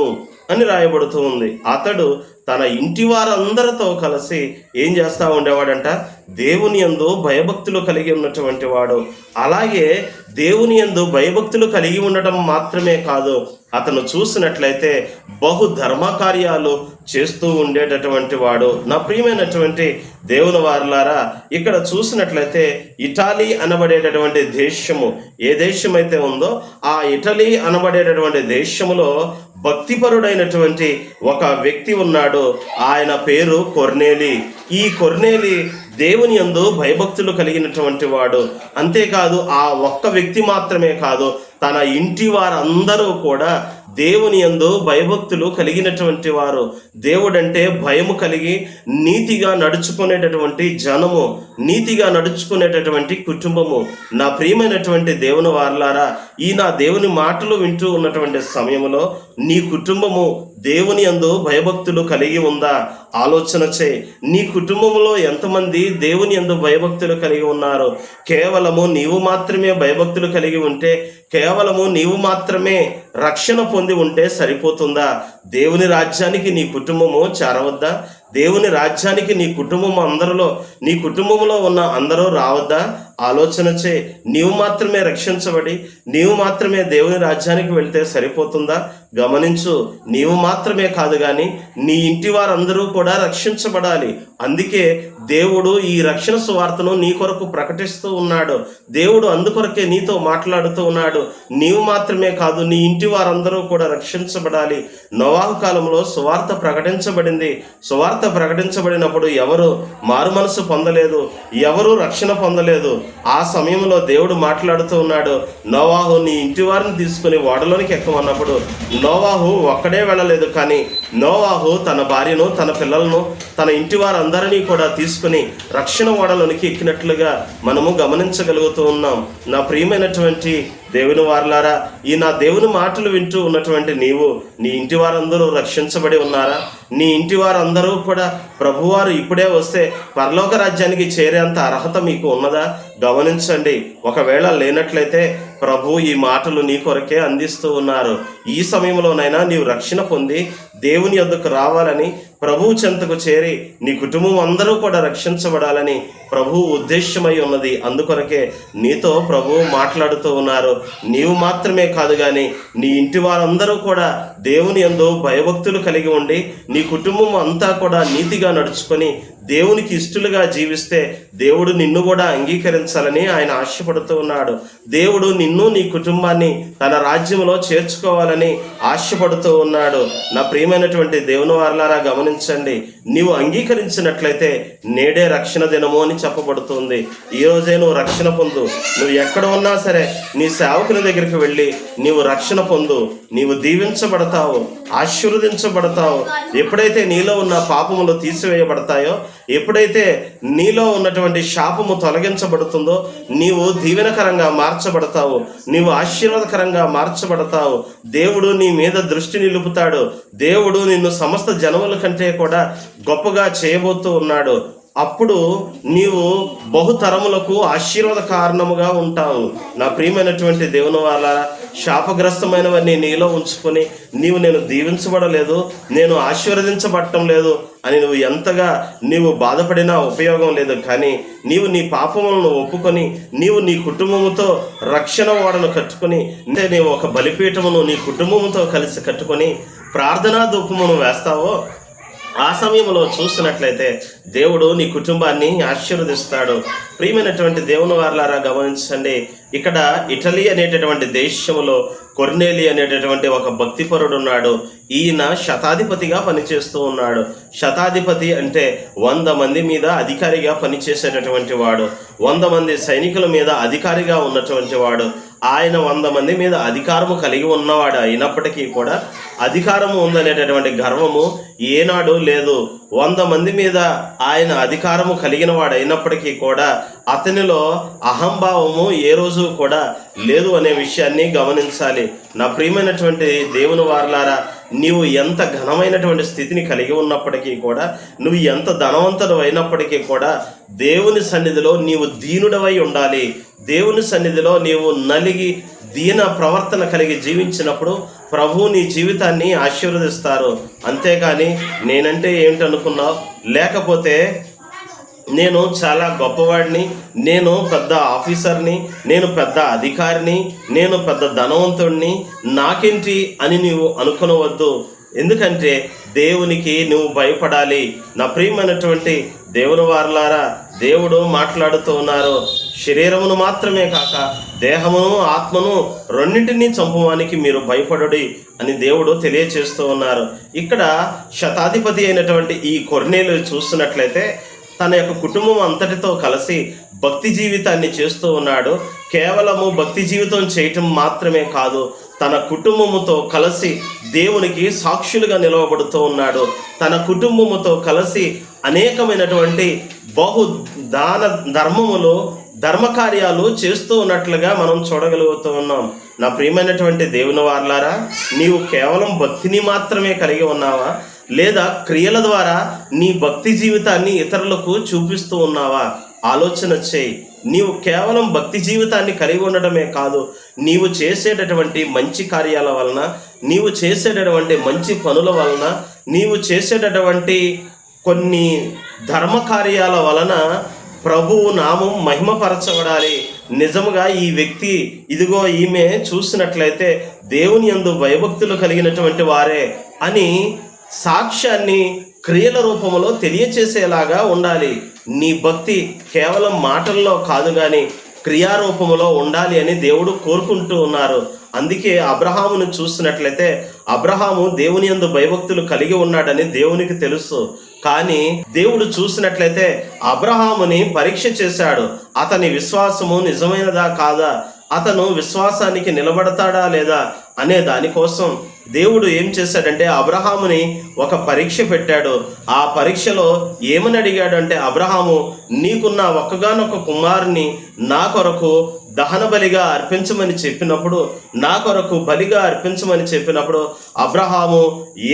అని రాయబడుతూ ఉంది. అతడు తన ఇంటి వారందరితో కలిసి ఏం చేస్తూ ఉండేవాడంట, దేవుని యందు భయభక్తులు కలిగి ఉన్నటువంటి వాడు. అలాగే దేవుని యందు భయభక్తులు కలిగి ఉండటం మాత్రమే కాదు, అతను చూసినట్లయితే బహు ధర్మకార్యాలు చేస్తూ ఉండేటటువంటి వాడు. నా ప్రియమైనటువంటి దేవుని వారులారా, ఇక్కడ చూసినట్లయితే ఇటాలీ అనబడేటటువంటి దేశము ఏ దేశమైతే ఉందో ఆ ఇటలీ అనబడేటటువంటి దేశములో భక్తిపరుడైనటువంటి ఒక వ్యక్తి ఉన్నాడు. ఆయన పేరు కొర్నేలి. ఈ కొర్నేలి దేవుని యందు భయభక్తులు కలిగినటువంటి వాడు. అంతేకాదు ఆ ఒక్క వ్యక్తి మాత్రమే కాదు, తన ఇంటి వారందరూ కూడా దేవుని యందు భయభక్తులు కలిగినటువంటి వారు. దేవుడంటే భయము కలిగి నీతిగా నడుచుకునేటటువంటి జనము, నీతిగా నడుచుకునేటటువంటి కుటుంబము. నా ప్రియమైనటువంటి దేవుని వారలారా, ఈ నా దేవుని మాటలు వింటూ ఉన్నటువంటి సమయంలో నీ కుటుంబము దేవుని యందు భయభక్తులు కలిగి ఉందా? ఆలోచన చేయి. నీ కుటుంబంలో ఎంతమంది దేవుని యందు భయభక్తులు కలిగి ఉన్నారు? కేవలము నీవు మాత్రమే భయభక్తులు కలిగి ఉంటే, కేవలము నీవు మాత్రమే రక్షణ పొంది ఉంటే సరిపోతుందా? దేవుని రాజ్యానికి నీ కుటుంబము చేరవద్దా? దేవుని రాజ్యానికి నీ కుటుంబంలో ఉన్న అందరూ రావద్దా? ఆలోచన చే. నీవు మాత్రమే రక్షించబడి నీవు మాత్రమే దేవుని రాజ్యానికి వెళ్తే సరిపోతుందా? గమనించు, నీవు మాత్రమే కాదు కానీ నీ ఇంటి వారందరూ కూడా రక్షించబడాలి. అందుకే దేవుడు ఈ రక్షణ సువార్తను నీ కొరకు ప్రకటిస్తూ ఉన్నాడు. దేవుడు అందుకొరకే నీతో మాట్లాడుతూ ఉన్నాడు. నీవు మాత్రమే కాదు, నీ ఇంటి వారందరూ కూడా రక్షించబడాలి. నోవాహు కాలంలో సువార్త ప్రకటించబడింది. సువార్త ప్రకటించబడినప్పుడు ఎవరు మారు మనసు పొందలేదు, ఎవరు రక్షణ పొందలేదు. ఆ సమయంలో దేవుడు మాట్లాడుతూ ఉన్నాడు, నోవాహు నీ ఇంటి వారిని తీసుకుని ఓడలోనికి ఎక్కమన్నప్పుడు నోవాహు ఒక్కడే వెళ్ళలేదు, కానీ నోవాహు తన భార్యను, తన పిల్లలను, తన ఇంటి వారందరినీ కూడా తీసుకుని రక్షణ ఓడలోనికి ఎక్కినట్లుగా మనము గమనించగలుగుతూ ఉన్నాం. నా ప్రియమైనటువంటి దేవుని వారలారా, ఈ నా దేవుని మాటలు వింటూ ఉన్నటువంటి నీవు, నీ ఇంటి వారందరూ రక్షించబడి ఉన్నారా? నీ ఇంటి వారందరూ కూడా ప్రభువారు ఇప్పుడే వస్తే పరలోక రాజ్యానికి చేరేంత అర్హత మీకు ఉన్నదా? గమనించండి. ఒకవేళ లేనట్లయితే ప్రభు ఈ మాటలు నీ కొరకే అందిస్తూ ఉన్నారు. ఈ సమయంలోనైనా నీవు రక్షణ పొంది దేవుని యొద్దకు రావాలని, ప్రభువు చెంతకు చేరి నీ కుటుంబం అందరూ కూడా రక్షించబడాలని ప్రభువు ఉద్దేశమై ఉన్నది. అందుకొరకే నీతో ప్రభువు మాట్లాడుతూ ఉన్నారు. నీవు మాత్రమే కాదు కానీ నీ ఇంటి వారందరూ కూడా దేవుని యందు భయభక్తులు కలిగి ఉండి నీ కుటుంబం అంతా కూడా నీతిగా నడుచుకొని దేవునికి ఇష్టలుగా జీవిస్తే దేవుడు నిన్ను కూడా అంగీకరించాలని ఆయన ఆశపడుతూ ఉన్నాడు. దేవుడు నిన్ను, నీ కుటుంబాన్ని తన రాజ్యంలో చేర్చుకోవాలని ఆశపడుతూ ఉన్నాడు. నా ప్రియమైనటువంటి దేవుని వారలారా, గమనించండి. నీవు అంగీకరించినట్లయితే నేడే రక్షణ దినము అని చెప్పబడుతుంది. ఈరోజే నువ్వు రక్షణ పొందు. నువ్వు ఎక్కడ ఉన్నా సరే నీ సేవకుని దగ్గరికి వెళ్ళి నీవు రక్షణ పొందు. నీవు దీవించబడతావు, ఆశీర్వదించబడతావు. ఎప్పుడైతే నీలో ఉన్న పాపములు తీసివేయబడతాయో, ఎప్పుడైతే నీలో ఉన్నటువంటి శాపము తొలగించబడుతుందో, నీవు దీవెనకరంగా మార్చబడతావు, నీవు ఆశీర్వాదకరంగా మార్చబడతావు. దేవుడు నీ మీద దృష్టి నిలుపుతాడు. దేవుడు నిన్ను సమస్త జనముల కంటే కూడా గొప్పగా చేయబోతూ ఉన్నాడు. అప్పుడు నీవు బహుతరములకు ఆశీర్వాద కారణముగా ఉంటావు. నా ప్రియమైనటువంటి దేవుని వాళ్ళ, శాపగ్రస్తమైనవన్నీ నీలో ఉంచుకొని నేను దీవించబడలేదు, నేను ఆశీర్వదించబడటం లేదు అని నువ్వు ఎంతగా బాధపడినా ఉపయోగం లేదు. కానీ నీవు నీ పాపములను ఒప్పుకొని నీవు నీ కుటుంబముతో రక్షణ ఓడను కట్టుకొని, అంటే నీవు ఒక బలిపీఠమును నీ కుటుంబముతో కలిసి కట్టుకొని ప్రార్థనా ధూపమును వేస్తావో, ఆ సమయంలో చూసినట్లయితే దేవుడు నీ కుటుంబాన్ని ఆశీర్వదిస్తాడు. ప్రియమైనటువంటి దేవుని వారలారా, గమనించండి. ఇక్కడ ఇటలీ అనేటటువంటి దేశంలో కొర్నేలి అనేటటువంటి ఒక భక్తిపరుడు ఉన్నాడు. ఈయన శతాధిపతిగా పనిచేస్తూ ఉన్నాడు. శతాధిపతి అంటే 100 మంది మీద అధికారిగా పనిచేసేటటువంటి వాడు, 100 మంది సైనికుల మీద అధికారిగా ఉన్నటువంటి వాడు. ఆయన 100 మంది మీద అధికారము కలిగి ఉన్నవాడు అయినప్పటికీ కూడా అధికారము ఉందనేటటువంటి గర్వము ఏనాడు లేదు. 100 మంది మీద ఆయన అధికారము కలిగిన వాడు అయినప్పటికీ కూడా అతనిలో అహంభావము ఏ రోజు కూడా లేదు అనే విషయాన్ని గమనించాలి. నా ప్రియమైనటువంటి దేవుని వారలారా, నీవు ఎంత ఘనమైనటువంటి స్థితిని కలిగి ఉన్నప్పటికీ కూడా, నువ్వు ఎంత ధనవంతుడు అయినప్పటికీ కూడా దేవుని సన్నిధిలో నీవు దీనుడవై ఉండాలి. దేవుని సన్నిధిలో నీవు నలిగి దీన ప్రవర్తన కలిగి జీవించినప్పుడు ప్రభు నీ జీవితాన్ని ఆశీర్వదిస్తారు. అంతేకాని నేనంటే ఏమిటనుకున్నావు, లేకపోతే నేను చాలా గొప్పవాడిని, నేను పెద్ద ఆఫీసర్ని, నేను పెద్ద అధికారిని, నేను పెద్ద ధనవంతుడిని, నాకేంటి అని నీవు అనుకునవద్దు. ఎందుకంటే దేవునికి నువ్వు భయపడాలి. నా ప్రియమైనటువంటి దేవుని వారలారా, దేవుడు మాట్లాడుతూ ఉన్నారు, శరీరమును మాత్రమే కాక దేహమును ఆత్మను రెండింటినీ చంపువానికి మీరు భయపడుడి అని దేవుడు తెలియచేస్తూ ఉన్నారు. ఇక్కడ శతాధిపతి అయినటువంటి ఈ కొర్నేలు చూస్తున్నట్లయితే తన యొక్క కుటుంబం అంతటితో కలిసి భక్తి జీవితాన్ని చేస్తూ ఉన్నాడు. కేవలము భక్తి జీవితం చేయటం మాత్రమే కాదు, తన కుటుంబముతో కలిసి దేవునికి సాక్షులుగా నిలవబడుతూ ఉన్నాడు. తన కుటుంబముతో కలిసి అనేకమైనటువంటి బహు దాన ధర్మములు ధర్మకార్యాలు చేస్తూ ఉన్నట్లుగా మనం చూడగలుగుతూ ఉన్నాం. నా ప్రియమైనటువంటి దేవుని వారలారా, నీవు కేవలం భక్తిని మాత్రమే కలిగి ఉన్నావా, లేదా క్రియల ద్వారా నీ భక్తి జీవితాన్ని ఇతరులకు చూపిస్తూ ఉన్నావా? ఆలోచన చేయి. నీవు కేవలం భక్తి జీవితాన్ని కలిగి ఉండటమే కాదు, నీవు చేసేటటువంటి మంచి కార్యాల వలన, నీవు చేసేటటువంటి మంచి పనుల వలన, నీవు చేసేటటువంటి కొన్ని ధర్మ కార్యాల వలన ప్రభువు నామం మహిమపరచబడాలి. నిజముగా ఈ వ్యక్తి, ఇదిగో ఈమె చూసినట్లయితే దేవుని యందు భయభక్తులు కలిగినటువంటి వారే అని సాక్ష్యాన్ని క్రియల రూపంలో తెలియచేసేలాగా ఉండాలి. నీ భక్తి కేవలం మాటల్లో కాదు కానీ క్రియారూపంలో ఉండాలి అని దేవుడు కోరుకుంటూ ఉన్నారు. అందుకే అబ్రహామును చూసినట్లయితే అబ్రహాము దేవుని యందు భయభక్తులు కలిగి ఉన్నాడని దేవునికి తెలుసు. కానీ దేవుడు చూసినట్లయితే అబ్రహాముని పరీక్ష చేశాడు. అతని విశ్వాసము నిజమైనదా కాదా, అతను విశ్వాసానికి నిలబడతాడా లేదా అనే దానికోసం దేవుడు ఏం చేశాడంటే అబ్రహాముని ఒక పరీక్ష పెట్టాడు. ఆ పరీక్షలో ఏమని అడిగాడు అంటే, అబ్రహాము, నీకున్న ఒక్కగానొక్క కుమారుని నా కొరకు దహన బలిగా అర్పించమని చెప్పినప్పుడు, నా కొరకు బలిగా అర్పించమని చెప్పినప్పుడు అబ్రహాము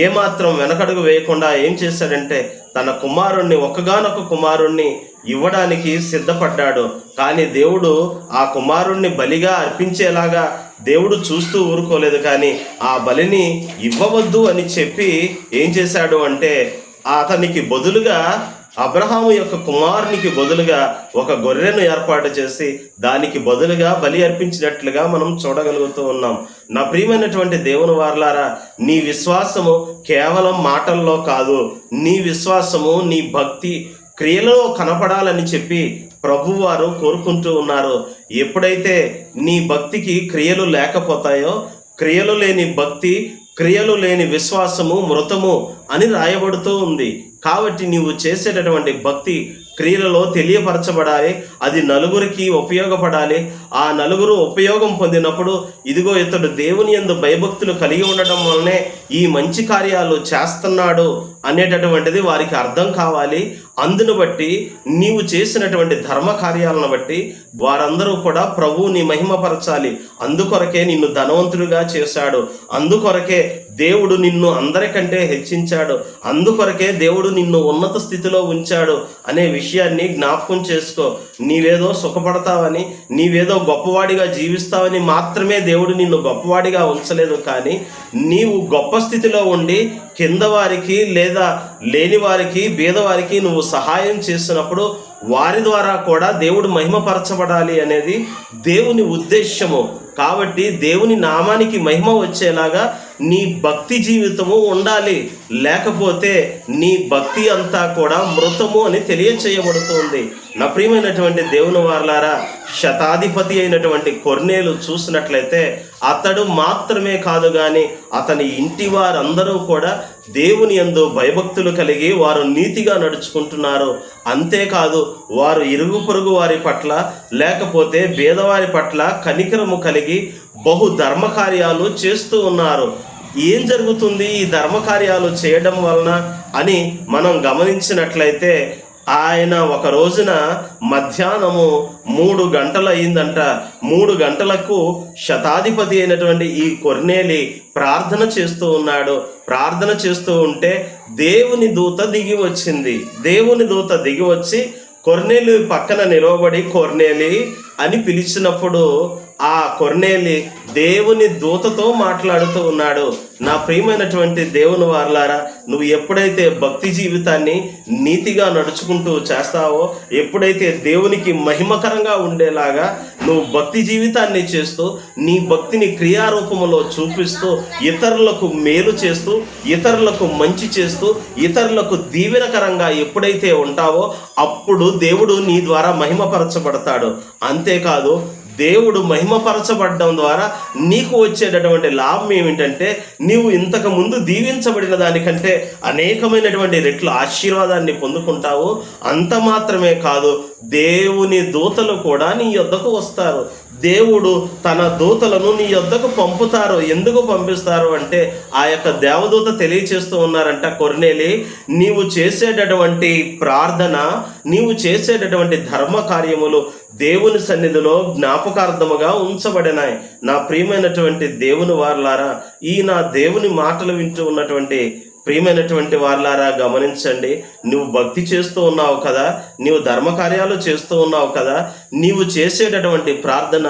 ఏమాత్రం వెనకడుగు వేయకుండా ఏం చేశాడంటే తన కుమారుణ్ణి, ఒక్కగానొక్క కుమారుణ్ణి ఇవ్వడానికి సిద్ధపడ్డాడు. కానీ దేవుడు ఆ కుమారుణ్ణి బలిగా అర్పించేలాగా దేవుడు చూస్తూ ఊరుకోలేదు. కానీ ఆ బలిని ఇవ్వవద్దు అని చెప్పి ఏం చేశాడు అంటే అతనికి బదులుగా, అబ్రహాము యొక్క కుమారునికి బదులుగా ఒక గొర్రెను ఏర్పాటు చేసి దానికి బదులుగా బలి అర్పించినట్లుగా మనం చూడగలుగుతూ ఉన్నాం. నా ప్రియమైనటువంటి దేవుని వారలారా, నీ విశ్వాసము కేవలం మాటల్లో కాదు, నీ విశ్వాసము, నీ భక్తి క్రియలో కనపడాలని చెప్పి ప్రభువారు కోరుకుంటూ ఉన్నారు. ఎప్పుడైతే నీ భక్తికి క్రియలు లేకపోతాయో, క్రియలు లేని భక్తి, క్రియలు లేని విశ్వాసము మృతము అని రాయబడుతూ ఉంది. కాబట్టి నీవు చేసేటటువంటి భక్తి క్రియలలో తెలియపరచబడాలి, అది నలుగురికి ఉపయోగపడాలి. ఆ నలుగురు ఉపయోగం పొందినప్పుడు ఇదిగో ఇతడు దేవుని యందు భయభక్తులు కలిగి ఉండడం వల్లనే ఈ మంచి కార్యాలు చేస్తున్నాడు అనేటటువంటిది వారికి అర్థం కావాలి. అందును బట్టి నీవు చేసినటువంటి ధర్మ కార్యాలను బట్టి వారందరూ కూడా ప్రభువుని మహిమపరచాలి. అందుకొరకే నిన్ను ధనవంతుడిగా చేశాడు, అందుకొరకే దేవుడు నిన్ను అందరికంటే హెచ్చించాడు, అందుకొరకే దేవుడు నిన్ను ఉన్నత స్థితిలో ఉంచాడు అనే విషయాన్ని జ్ఞాపకం చేసుకో. నీవేదో సుఖపడతావని, నీవేదో గొప్పవాడిగా జీవిస్తావని మాత్రమే దేవుడు నిన్ను గొప్పవాడిగా ఉంచలేదు. కానీ నీవు గొప్ప స్థితిలో ఉండి కింద వారికి లేదా లేని వారికి, బీదవారికి నువ్వు సహాయం చేసినప్పుడు వారి ద్వారా కూడా దేవుడు మహిమపరచబడాలి అనేది దేవుని ఉద్దేశము. కాబట్టి దేవుని నామానికి మహిమ వచ్చేలాగా నీ భక్తి జీవితము ఉండాలి. లేకపోతే నీ భక్తి అంతా కూడా మృతము అని తెలియచేయబడుతుంది. నా ప్రియమైనటువంటి దేవుని వారలారా, శతాధిపతి అయినటువంటి కొర్నేలు చూసినట్లయితే అతడు మాత్రమే కాదు కానీ అతని ఇంటి వారందరూ కూడా దేవుని యందు భయభక్తులు కలిగి వారు నీతిగా నడుచుకుంటున్నారు. అంతేకాదు వారు ఇరుగు పొరుగు వారి పట్ల లేకపోతే పేదవారి పట్ల కనికరము కలిగి బహు ధర్మకార్యాలు చేస్తూ ఉన్నారు. ఏం జరుగుతుంది ఈ ధర్మకార్యాలు చేయడం వలన అని మనం గమనించినట్లయితే, ఆయన ఒక రోజున మధ్యాహ్నము 3 గంటలు అయిందంట. 3 గంటలకు శతాధిపతి అయినటువంటి ఈ కొర్నేలి ప్రార్థన చేస్తూ ఉన్నాడు. ప్రార్థన చేస్తూ ఉంటే దేవుని దూత దిగి వచ్చింది. దేవుని దూత దిగి వచ్చి కొర్నేలి పక్కన నిలవబడి కొర్నేలి అని పిలిచినప్పుడు ఆ కొర్నేలి దేవుని దూతతో మాట్లాడుతూ ఉన్నాడు. నా ప్రియమైనటువంటి దేవుని వారలారా, నువ్వు ఎప్పుడైతే భక్తి జీవితాన్ని నీతిగా నడుచుకుంటూ చేస్తావో, ఎప్పుడైతే దేవునికి మహిమకరంగా ఉండేలాగా నువ్వు భక్తి జీవితాన్ని చేస్తూ నీ భక్తిని క్రియారూపంలో చూపిస్తూ ఇతరులకు మేలు చేస్తూ ఇతరులకు మంచి చేస్తూ ఇతరులకు దీవెనకరంగా ఎప్పుడైతే ఉంటావో అప్పుడు దేవుడు నీ ద్వారా మహిమపరచబడతాడు. అంతేకాదు, దేవుడు మహిమపరచబడడం ద్వారా నీకు వచ్చేటటువంటి లాభం ఏమిటంటే, నీవు ఇంతకు ముందు దీవించబడిన దానికంటే అనేకమైనటువంటి రెట్ల ఆశీర్వాదాన్ని పొందుకుంటావు. అంత మాత్రమే కాదు, దేవుని దూతలు కూడా నీ యొద్దకు వస్తారు. దేవుడు తన దూతలను నీ యొద్దకు పంపుతారు. ఎందుకు పంపిస్తారు అంటే, ఆ యొక్క దేవదూత తెలియచేస్తూ ఉన్నారంట, కొర్నేలి, నీవు చేసేటటువంటి ప్రార్థన, నీవు చేసేటటువంటి ధర్మ కార్యములు దేవుని సన్నిధిలో జ్ఞాపకార్థముగా ఉంచబడినాయి. నా ప్రియమైనటువంటి దేవుని వారలారా, ఈ నా దేవుని మాటలు వింటూ ఉన్నటువంటి ప్రియమైనటువంటి వారలారా, గమనించండి. నువ్వు భక్తి చేస్తూ ఉన్నావు కదా, నీవు ధర్మకార్యాలు చేస్తూ ఉన్నావు కదా, నీవు చేసేటటువంటి ప్రార్థన,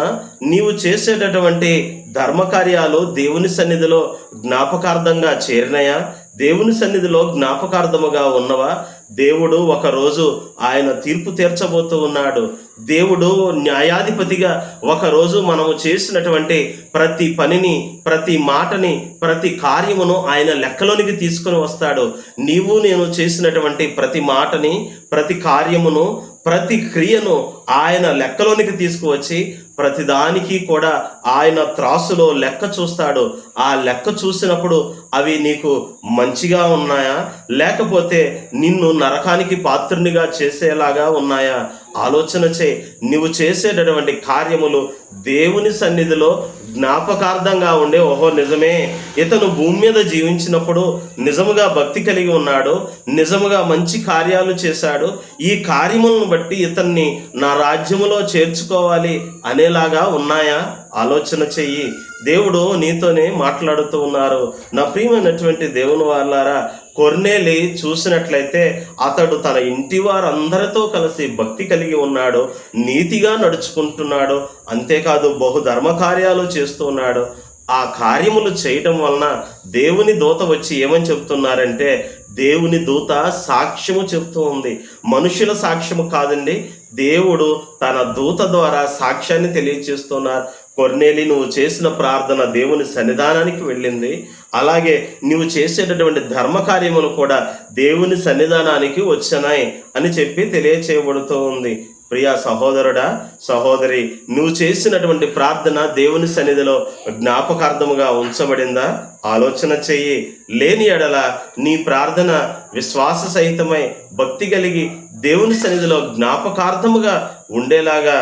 నీవు చేసేటటువంటి ధర్మకార్యాలు దేవుని సన్నిధిలో జ్ఞాపకార్థంగా చేరినయా? దేవుని సన్నిధిలో జ్ఞాపకార్థముగా ఉన్నవా? దేవుడు ఒకరోజు ఆయన తీర్పు తీర్చబోతూ ఉన్నాడు. దేవుడు న్యాయాధిపతిగా ఒకరోజు మనము చేసినటువంటి ప్రతి పనిని, ప్రతి మాటని, ప్రతి కార్యమును ఆయన లెక్కలోనికి తీసుకొని వస్తాడు. నీవు నేను చేసినటువంటి ప్రతి మాటని, ప్రతి కార్యమును, ప్రతి క్రియను ఆయన లెక్కలోనికి తీసుకువచ్చి ప్రతిదానికి కూడా ఆయన త్రాసులో లెక్క చూస్తాడు. ఆ లెక్క చూసినప్పుడు అవి నీకు మంచిగా ఉన్నాయా, లేకపోతే నిన్ను నరకానికి పాత్రునిగా చేసేలాగా ఉన్నాయా? ఆలోచన చేయి. నువ్వు చేసేటటువంటి కార్యములు దేవుని సన్నిధిలో జ్ఞాపకార్థంగా ఉండే, ఓహో నిజమే, ఇతను భూమి మీద జీవించినప్పుడు నిజముగా భక్తి కలిగి ఉన్నాడు, నిజముగా మంచి కార్యాలు చేశాడు, ఈ కార్యములను బట్టి ఇతన్ని నా రాజ్యములో చేర్చుకోవాలి అనేలాగా ఉన్నాయా? ఆలోచన చెయ్యి. దేవుడు నీతోనే మాట్లాడుతూ ఉన్నారు. నా ప్రియమైనటువంటి దేవుని వారలారా, కొర్నేలి చూసినట్లయితే అతడు తన ఇంటి వారందరితో కలిసి భక్తి కలిగి ఉన్నాడు, నీతిగా నడుచుకుంటున్నాడు, అంతేకాదు బహుధర్మ కార్యాలు చేస్తూ ఉన్నాడు. ఆ కార్యములు చేయటం వలన దేవుని దూత వచ్చి ఏమని చెప్తున్నారంటే, దేవుని దూత సాక్ష్యము చెప్తూ ఉంది. మనుషుల సాక్ష్యము కాదండి, దేవుడు తన దూత ద్వారా సాక్ష్యాన్ని తెలియచేస్తున్నారు. కొర్నేలి, నువ్వు చేసిన ప్రార్థన దేవుని సన్నిధానానికి వెళ్ళింది. అలాగే నువ్వు చేసేటటువంటి ధర్మకార్యములు కూడా దేవుని సన్నిధానానికి వచ్చాయి అని చెప్పి తెలియచేయబడుతూ ఉంది. ప్రియా సహోదరుడా, సహోదరి, నువ్వు చేసినటువంటి ప్రార్థన దేవుని సన్నిధిలో జ్ఞాపకార్థముగా ఉంచబడిందా? ఆలోచన చెయ్యి. లేని ఎడల నీ ప్రార్థన విశ్వాస సహితమై భక్తి కలిగి దేవుని సన్నిధిలో జ్ఞాపకార్థముగా ఉండేలాగా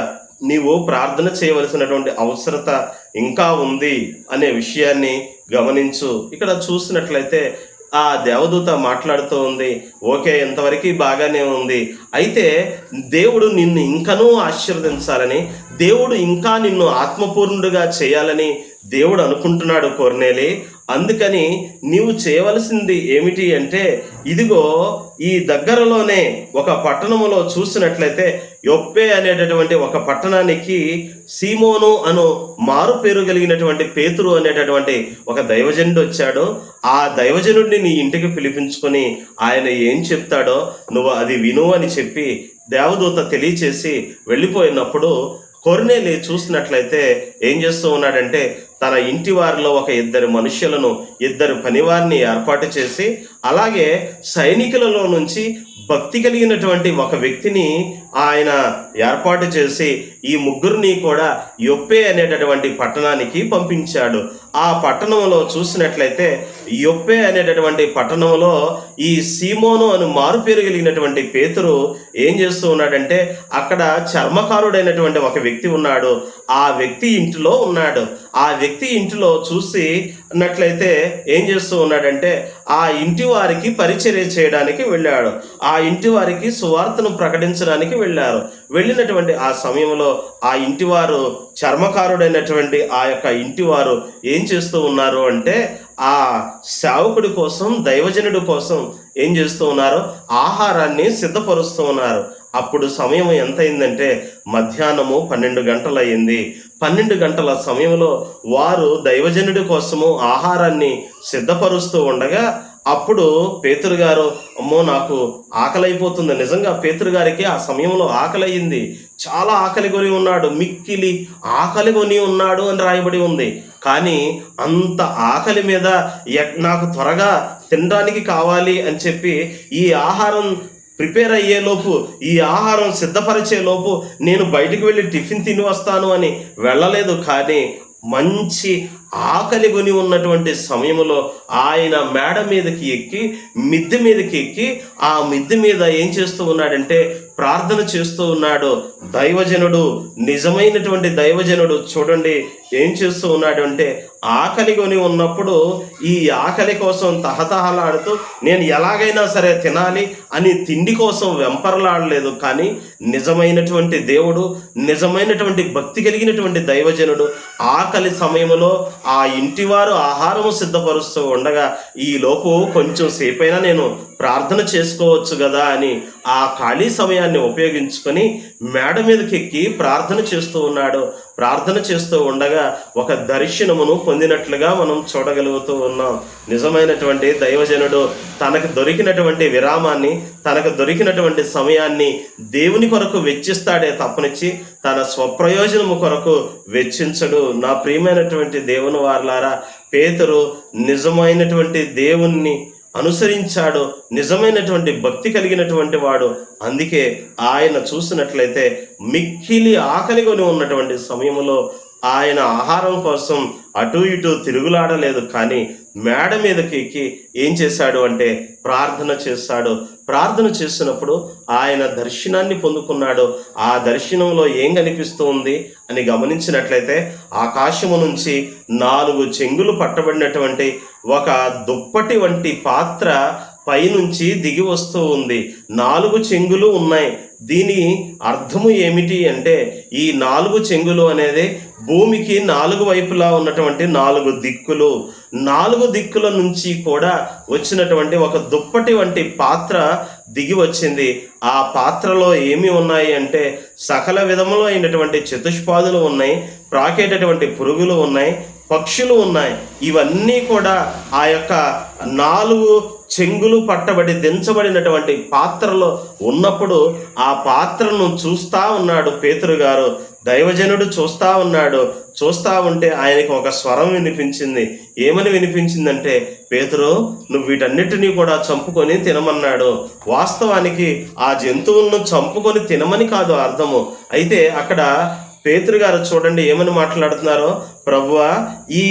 నీవు ప్రార్థన చేయవలసినటువంటి అవసరత ఇంకా ఉంది అనే విషయాన్ని గమనించు. ఇక్కడ చూసినట్లయితే ఆ దేవదూత మాట్లాడుతూ ఉంది. ఓకే, ఇంతవరకు బాగానే ఉంది. అయితే దేవుడు నిన్ను ఇంకనూ ఆశీర్వదించాలని, దేవుడు ఇంకా నిన్ను ఆత్మపూర్ణుడిగా చేయాలని దేవుడు అనుకుంటున్నాడు కొర్నేలి. అందుకని నీవు చేయవలసింది ఏమిటి అంటే, ఇదిగో ఈ దగ్గరలోనే ఒక పట్టణములో చూసినట్లయితే యొప్పే అనేటటువంటి ఒక పట్టణానికి సీమోను అను మారు పేరు కలిగినటువంటి పేతురు అనేటటువంటి ఒక దైవజనుడు వచ్చాడు. ఆ దైవజనుడిని నీ ఇంటికి పిలిపించుకొని ఆయన ఏం చెప్తాడో నువ్వు అది విను అని చెప్పి దేవదూత తెలియచేసి వెళ్ళిపోయినప్పుడు కొర్నేలి చూసినట్లయితే ఏం చేస్తూ ఉన్నాడంటే, తన ఇంటి వారిలో ఒక ఇద్దరు మనుష్యులను, ఇద్దరు పనివారిని ఏర్పాటు చేసి, అలాగే సైనికులలో నుంచి భక్తి కలిగినటువంటి ఒక వ్యక్తిని ఆయన ఏర్పాటు చేసి ఈ ముగ్గురిని కూడా యొప్పే అనేటటువంటి పట్టణానికి పంపించాడు. ఆ పట్టణంలో చూసినట్లయితే యొప్పే అనేటటువంటి పట్టణంలో ఈ సీమోను అని మారుపేరు కలిగినటువంటి పేతురు ఏం చేస్తూ ఉన్నాడంటే, అక్కడ చర్మకారుడైనటువంటి ఒక వ్యక్తి ఉన్నాడు. ఆ వ్యక్తి ఇంటిలో ఉన్నాడు. ఆ వ్యక్తి ఇంటిలో చూసినట్లయితే ఏం చేస్తూ ఉన్నాడంటే, ఆ ఇంటి వారికి పరిచర్య చేయడానికి వెళ్ళాడు. ఆ ఇంటి వారికి సువార్తను ప్రకటించడానికి వెళ్ళారు. వెళ్ళినటువంటి ఆ సమయంలో ఆ ఇంటివారు, చర్మకారుడైనటువంటి ఆ యొక్క ఇంటివారు ఏం చేస్తూ ఉన్నారు అంటే, ఆ సేవకుడి కోసం, దైవజనుడి కోసం ఏం చేస్తూ ఉన్నారు, ఆహారాన్ని సిద్ధపరుస్తూ ఉన్నారు. అప్పుడు సమయం ఎంత అయిందంటే మధ్యాహ్నము 12 గంటలు అయింది. 12 గంటల సమయంలో వారు దైవజనుడి కోసము ఆహారాన్ని సిద్ధపరుస్తూ ఉండగా అప్పుడు పేతురు గారు, అమ్మో నాకు ఆకలైపోతుంది. నిజంగా పేతురు గారికి ఆ సమయంలో ఆకలయ్యింది. చాలా ఆకలి కొని ఉన్నాడు, మిక్కిలి ఆకలి కొని ఉన్నాడు అని రాయబడి ఉంది. కానీ అంత ఆకలి మీద నాకు త్వరగా తినడానికి కావాలి అని చెప్పి ఈ ఆహారం ప్రిపేర్ అయ్యేలోపు, ఈ ఆహారం సిద్ధపరిచేలోపు నేను బయటికి వెళ్ళి టిఫిన్ తిని వస్తాను అని వెళ్ళలేదు. కానీ మంచి ఆకలి కొని ఉన్నటువంటి సమయంలో ఆయన మేడ మీదకి ఎక్కి, మిద్దె మీదకి ఎక్కి, ఆ మిద్దె మీద ఏం చేస్తూ ఉన్నాడంటే ప్రార్థన చేస్తూ ఉన్నాడు. దైవజనుడు, నిజమైనటువంటి దైవజనుడు చూడండి ఏం చేస్తూ ఉన్నాడు అంటే, ఆకలి కొని ఉన్నప్పుడు ఈ ఆకలి కోసం తహతహలాడుతూ నేను ఎలాగైనా సరే తినాలి అని తిండి కోసం వెంపర్లాడలేదు. కానీ నిజమైనటువంటి దేవుడు, నిజమైనటువంటి భక్తి కలిగినటువంటి దైవజనుడు ఆకలి సమయంలో ఆ ఇంటివారు ఆహారము సిద్ధపరుస్తూ ఉండగా ఈ లోపు కొంచెం సేపైనా నేను ప్రార్థన చేసుకోవచ్చు కదా అని ఆ ఖాళీ సమయాన్ని ఉపయోగించుకొని మేడ మీదకి ఎక్కి ప్రార్థన చేస్తూ ఉన్నాడు. ప్రార్థన చేస్తూ ఉండగా ఒక దర్శనమును పొందినట్లుగా మనం చూడగలుగుతూ ఉన్నాం. నిజమైనటువంటి దైవజనుడు తనకు దొరికినటువంటి విరామాన్ని, తనకు దొరికినటువంటి సమయాన్ని దేవుని కొరకు వెచ్చిస్తాడే తప్పనిచ్చి తన స్వప్రయోజనము కొరకు వెచ్చించడు. నా ప్రియమైనటువంటి దేవుని వారలారా, పేతురు నిజమైనటువంటి దేవుణ్ణి అనుసరించాడు, నిజమైనటువంటి భక్తి కలిగినటువంటి వాడు. అందుకే ఆయన చూసినట్లయితే మిక్కిలి ఆకలి కొని ఉన్నటువంటి సమయంలో ఆయన ఆహారం కోసం అటు ఇటు తిరుగులాడలేదు. కానీ మేడ మీదకి ఎక్కి ఏం చేశాడు అంటే ప్రార్థన చేశాడు. ప్రార్థన చేసినప్పుడు ఆయన దర్శనాన్ని పొందుకున్నాడు. ఆ దర్శనంలో ఏం కనిపిస్తూ ఉంది అని గమనించినట్లయితే ఆకాశము నుంచి 4 చెంగులు పట్టబడినటువంటి ఒక దుప్పటి వంటి పాత్ర పైనుంచి దిగి వస్తూ ఉంది. 4 చెంగులు ఉన్నాయి. దీని అర్థము ఏమిటి అంటే ఈ 4 చెంగులు అనేది భూమికి 4 వైపులా ఉన్నటువంటి 4 దిక్కులు, 4 దిక్కుల నుంచి కూడా వచ్చినటువంటి ఒక దుప్పటి వంటి పాత్ర దిగి వచ్చింది. ఆ పాత్రలో ఏమి ఉన్నాయి అంటే సకల విధములు అయినటువంటి చతుష్పాదులు ఉన్నాయి, ప్రాకేటటువంటి పురుగులు ఉన్నాయి, పక్షులు ఉన్నాయి. ఇవన్నీ కూడా ఆ యొక్క 4 చెంగులు పట్టబడి దించబడినటువంటి పాత్రలో ఉన్నప్పుడు ఆ పాత్రను చూస్తూ ఉన్నాడు పేతురు గారు. దైవజనుడు చూస్తూ ఉన్నాడు. చూస్తూ ఉంటే ఆయనకి ఒక స్వరం వినిపించింది. ఏమని వినిపించిందంటే, పేతురు నువ్వు వీటన్నిటినీ కూడా చంపుకొని తినమన్నాడు. వాస్తవానికి ఆ జంతువులను చంపుకొని తినమని కాదు అర్థము. అయితే అక్కడ పేతురు గారు చూడండి ఏమని మాట్లాడుతున్నారో, ప్రభువా ఈ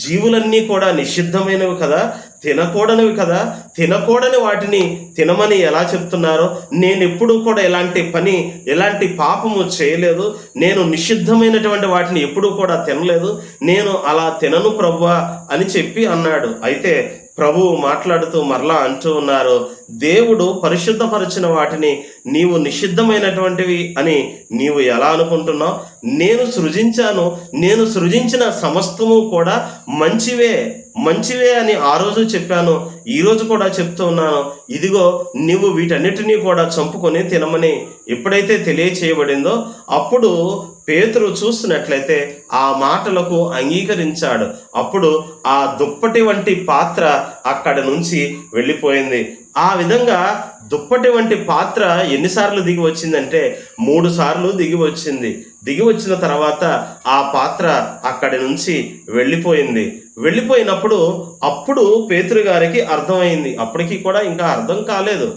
జీవులన్నీ కూడా నిషిద్ధమైనవి కదా, తినకూడనివి కదా, తినకూడని వాటిని తినమని ఎలా చెప్తున్నారో, నేను ఎప్పుడూ కూడా ఎలాంటి పాపము చేయలేదు, నేను నిషిద్ధమైనటువంటి వాటిని ఎప్పుడూ కూడా తినలేదు, నేను అలా తినను ప్రభువా అని చెప్పి అన్నాడు. అయితే ప్రభువు మాట్లాడుతూ మరలా అంటూ ఉన్నారు, దేవుడు పరిశుద్ధపరిచిన వాటిని నీవు నిషిద్ధమైనటువంటివి అని నీవు ఎలా అనుకుంటున్నావు? నేను సృజించిన సమస్తము కూడా మంచివే అని ఆ రోజు చెప్పాను, ఈరోజు కూడా చెప్తూ ఉన్నాను. ఇదిగో నీవు వీటన్నిటినీ కూడా చంపుకొని తినమని ఎప్పుడైతే తెలియచేయబడిందో అప్పుడు పేతురు చూస్తున్నట్లయితే ఆ మాటలకు అంగీకరించాడు. అప్పుడు ఆ దుప్పటి వంటి పాత్ర అక్కడి నుంచి వెళ్ళిపోయింది. ఆ విధంగా దుప్పటి వంటి పాత్ర ఎన్నిసార్లు దిగి వచ్చిందంటే 3 సార్లు దిగి వచ్చింది. దిగి వచ్చిన తర్వాత ఆ పాత్ర అక్కడి నుంచి వెళ్ళిపోయినప్పుడు అప్పుడు పేతురు గారికి అర్థమైంది. అప్పటికి కూడా ఇంకా అర్థం కాలేదు.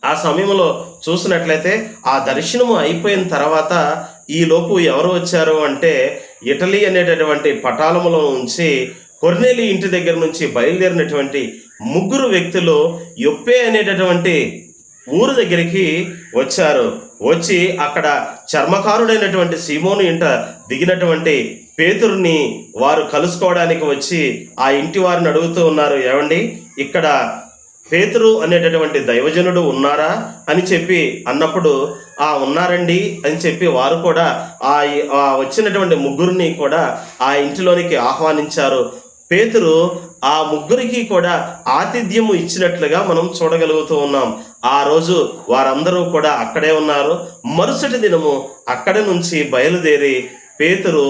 ఆ సమయంలో చూసినట్లయితే ఆ దర్శనము అయిపోయిన తర్వాత ఈలోపు ఎవరు వచ్చారు అంటే ఇటలీ అనేటటువంటి పటాలములో నుంచి కొర్నేలి ఇంటి దగ్గర నుంచి బయలుదేరినటువంటి 3 వ్యక్తులు యొప్పే అనేటటువంటి ఊరు దగ్గరికి వచ్చారు. వచ్చి అక్కడ చర్మకారుడైనటువంటి సీమోను ఇంట దిగినటువంటి పేతురుని వారు కలుసుకోవడానికి వచ్చి ఆ ఇంటి వారిని అడుగుతూ ఉన్నారు, ఏమండి ఇక్కడ పేతురు అనేటటువంటి దైవజనుడు ఉన్నారా అని చెప్పి అన్నప్పుడు ఉన్నారండి అని చెప్పి వారు కూడా ఆ వచ్చినటువంటి 3 కూడా ఆ ఇంటిలోనికి ఆహ్వానించారు. పేతురు ఆ 3 కూడా ఆతిథ్యము ఇచ్చినట్లుగా మనం చూడగలుగుతూ ఉన్నాం. ఆ రోజు వారందరూ కూడా అక్కడే ఉన్నారు. మరుసటి దినము అక్కడి నుంచి బయలుదేరి పేతురు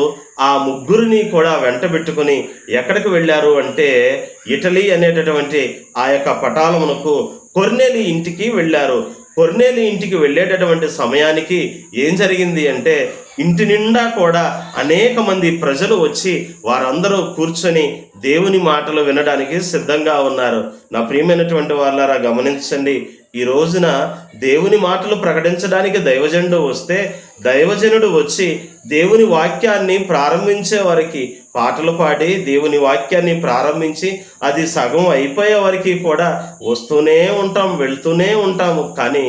ఆ ముగ్గురిని కూడా వెంటబెట్టుకుని ఎక్కడికి వెళ్ళారు అంటే ఇటలీ అనేటటువంటి ఆ యొక్క పటాలమునకు కొర్నేలి ఇంటికి వెళ్ళారు. కొర్నేలి ఇంటికి వెళ్ళేటటువంటి సమయానికి ఏం జరిగింది అంటే ఇంటి నిండా కూడా అనేక మంది ప్రజలు వచ్చి వారందరూ కూర్చొని దేవుని మాటలు వినడానికి సిద్ధంగా ఉన్నారు. నా ప్రియమైనటువంటి వాళ్ళారా గమనించండి, ఈ రోజున దేవుని మాటలు ప్రకటించడానికి దైవజనుడు వస్తే దైవజనుడు వచ్చి దేవుని వాక్యాన్ని ప్రారంభించే వారికి పాటలు పాడి దేవుని వాక్యాన్ని ప్రారంభించి అది సగం అయిపోయే వరకు కూడా వస్తూనే ఉంటాం, వెళ్తూనే ఉంటాము. కానీ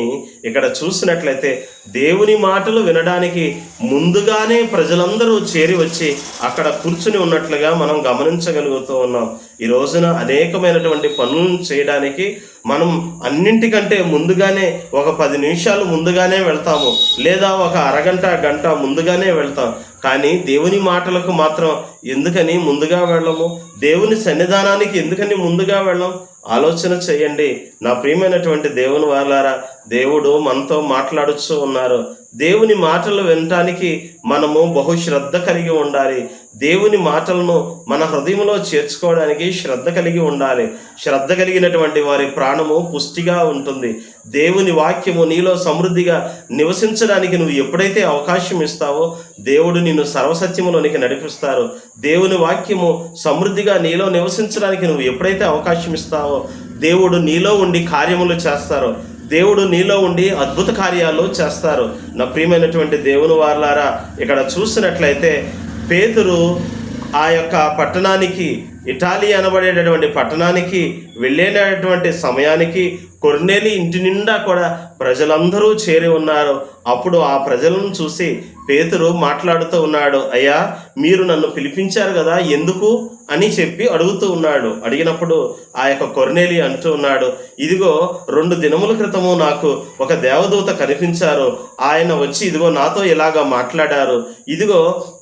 ఇక్కడ చూసినట్లయితే దేవుని మాటలు వినడానికి ముందుగానే ప్రజలందరూ చేరి వచ్చి అక్కడ కూర్చుని ఉన్నట్లుగా మనం గమనించగలుగుతూ ఉన్నాం. ఈ రోజున అనేకమైనటువంటి పనులను చేయడానికి మనం అన్నింటికంటే ముందుగానే ఒక 10 నిమిషాలు ముందుగానే వెళ్తాము, లేదా ఒక అరగంట గంట ముందుగానే వెళ్తాం. కానీ దేవుని మాటలకు మాత్రం ఎందుకని ముందుగా వెళ్ళము? దేవుని సన్నిధానానికి ఎందుకని ముందుగా వెళ్ళం? ఆలోచన చేయండి. నా ప్రియమైనటువంటి దేవుని వాళ్ళారా, దేవుడు మనతో మాట్లాడుతూ ఉన్నారు. దేవుని మాటలు వినటానికి మనము బహుశ్రద్ధ కలిగి ఉండాలి. దేవుని మాటలను మన హృదయంలో చేర్చుకోవడానికి శ్రద్ధ కలిగి ఉండాలి. శ్రద్ధ కలిగినటువంటి వారి ప్రాణము పుష్టిగా ఉంటుంది. దేవుని వాక్యము నీలో సమృద్ధిగా నివసించడానికి నువ్వు ఎప్పుడైతే అవకాశం ఇస్తావో దేవుడు నిన్ను సర్వసత్యములోనికి నడిపిస్తారు. దేవుని వాక్యము సమృద్ధిగా నీలో నివసించడానికి నువ్వు ఎప్పుడైతే అవకాశం ఇస్తావో దేవుడు నీలో ఉండి కార్యములు చేస్తారు. దేవుడు నీలో ఉండి అద్భుత కార్యాలు చేస్తారు. నా ప్రియమైనటువంటి దేవుని వారలారా, ఇక్కడ చూసినట్లయితే పేతురు ఆ యొక్క పట్టణానికి, ఇటాలీ అనబడేటటువంటి పట్టణానికి వెళ్ళేటటువంటి సమయానికి కొర్నేలి ఇంటి నిండా కూడా ప్రజలందరూ చేరి ఉన్నారు. అప్పుడు ఆ ప్రజలను చూసి పేతురు మాట్లాడుతూ ఉన్నాడు, అయ్యా మీరు నన్ను పిలిపించారు కదా, ఎందుకు అని చెప్పి అడుగుతూ ఉన్నాడు. అడిగినప్పుడు ఆ యొక్క కొర్నేలి అంటూ ఉన్నాడు, ఇదిగో 2 దినముల క్రితము నాకు ఒక దేవదూత కనిపించారు. ఆయన వచ్చి ఇదిగో నాతో ఇలాగా మాట్లాడారు. ఇదిగో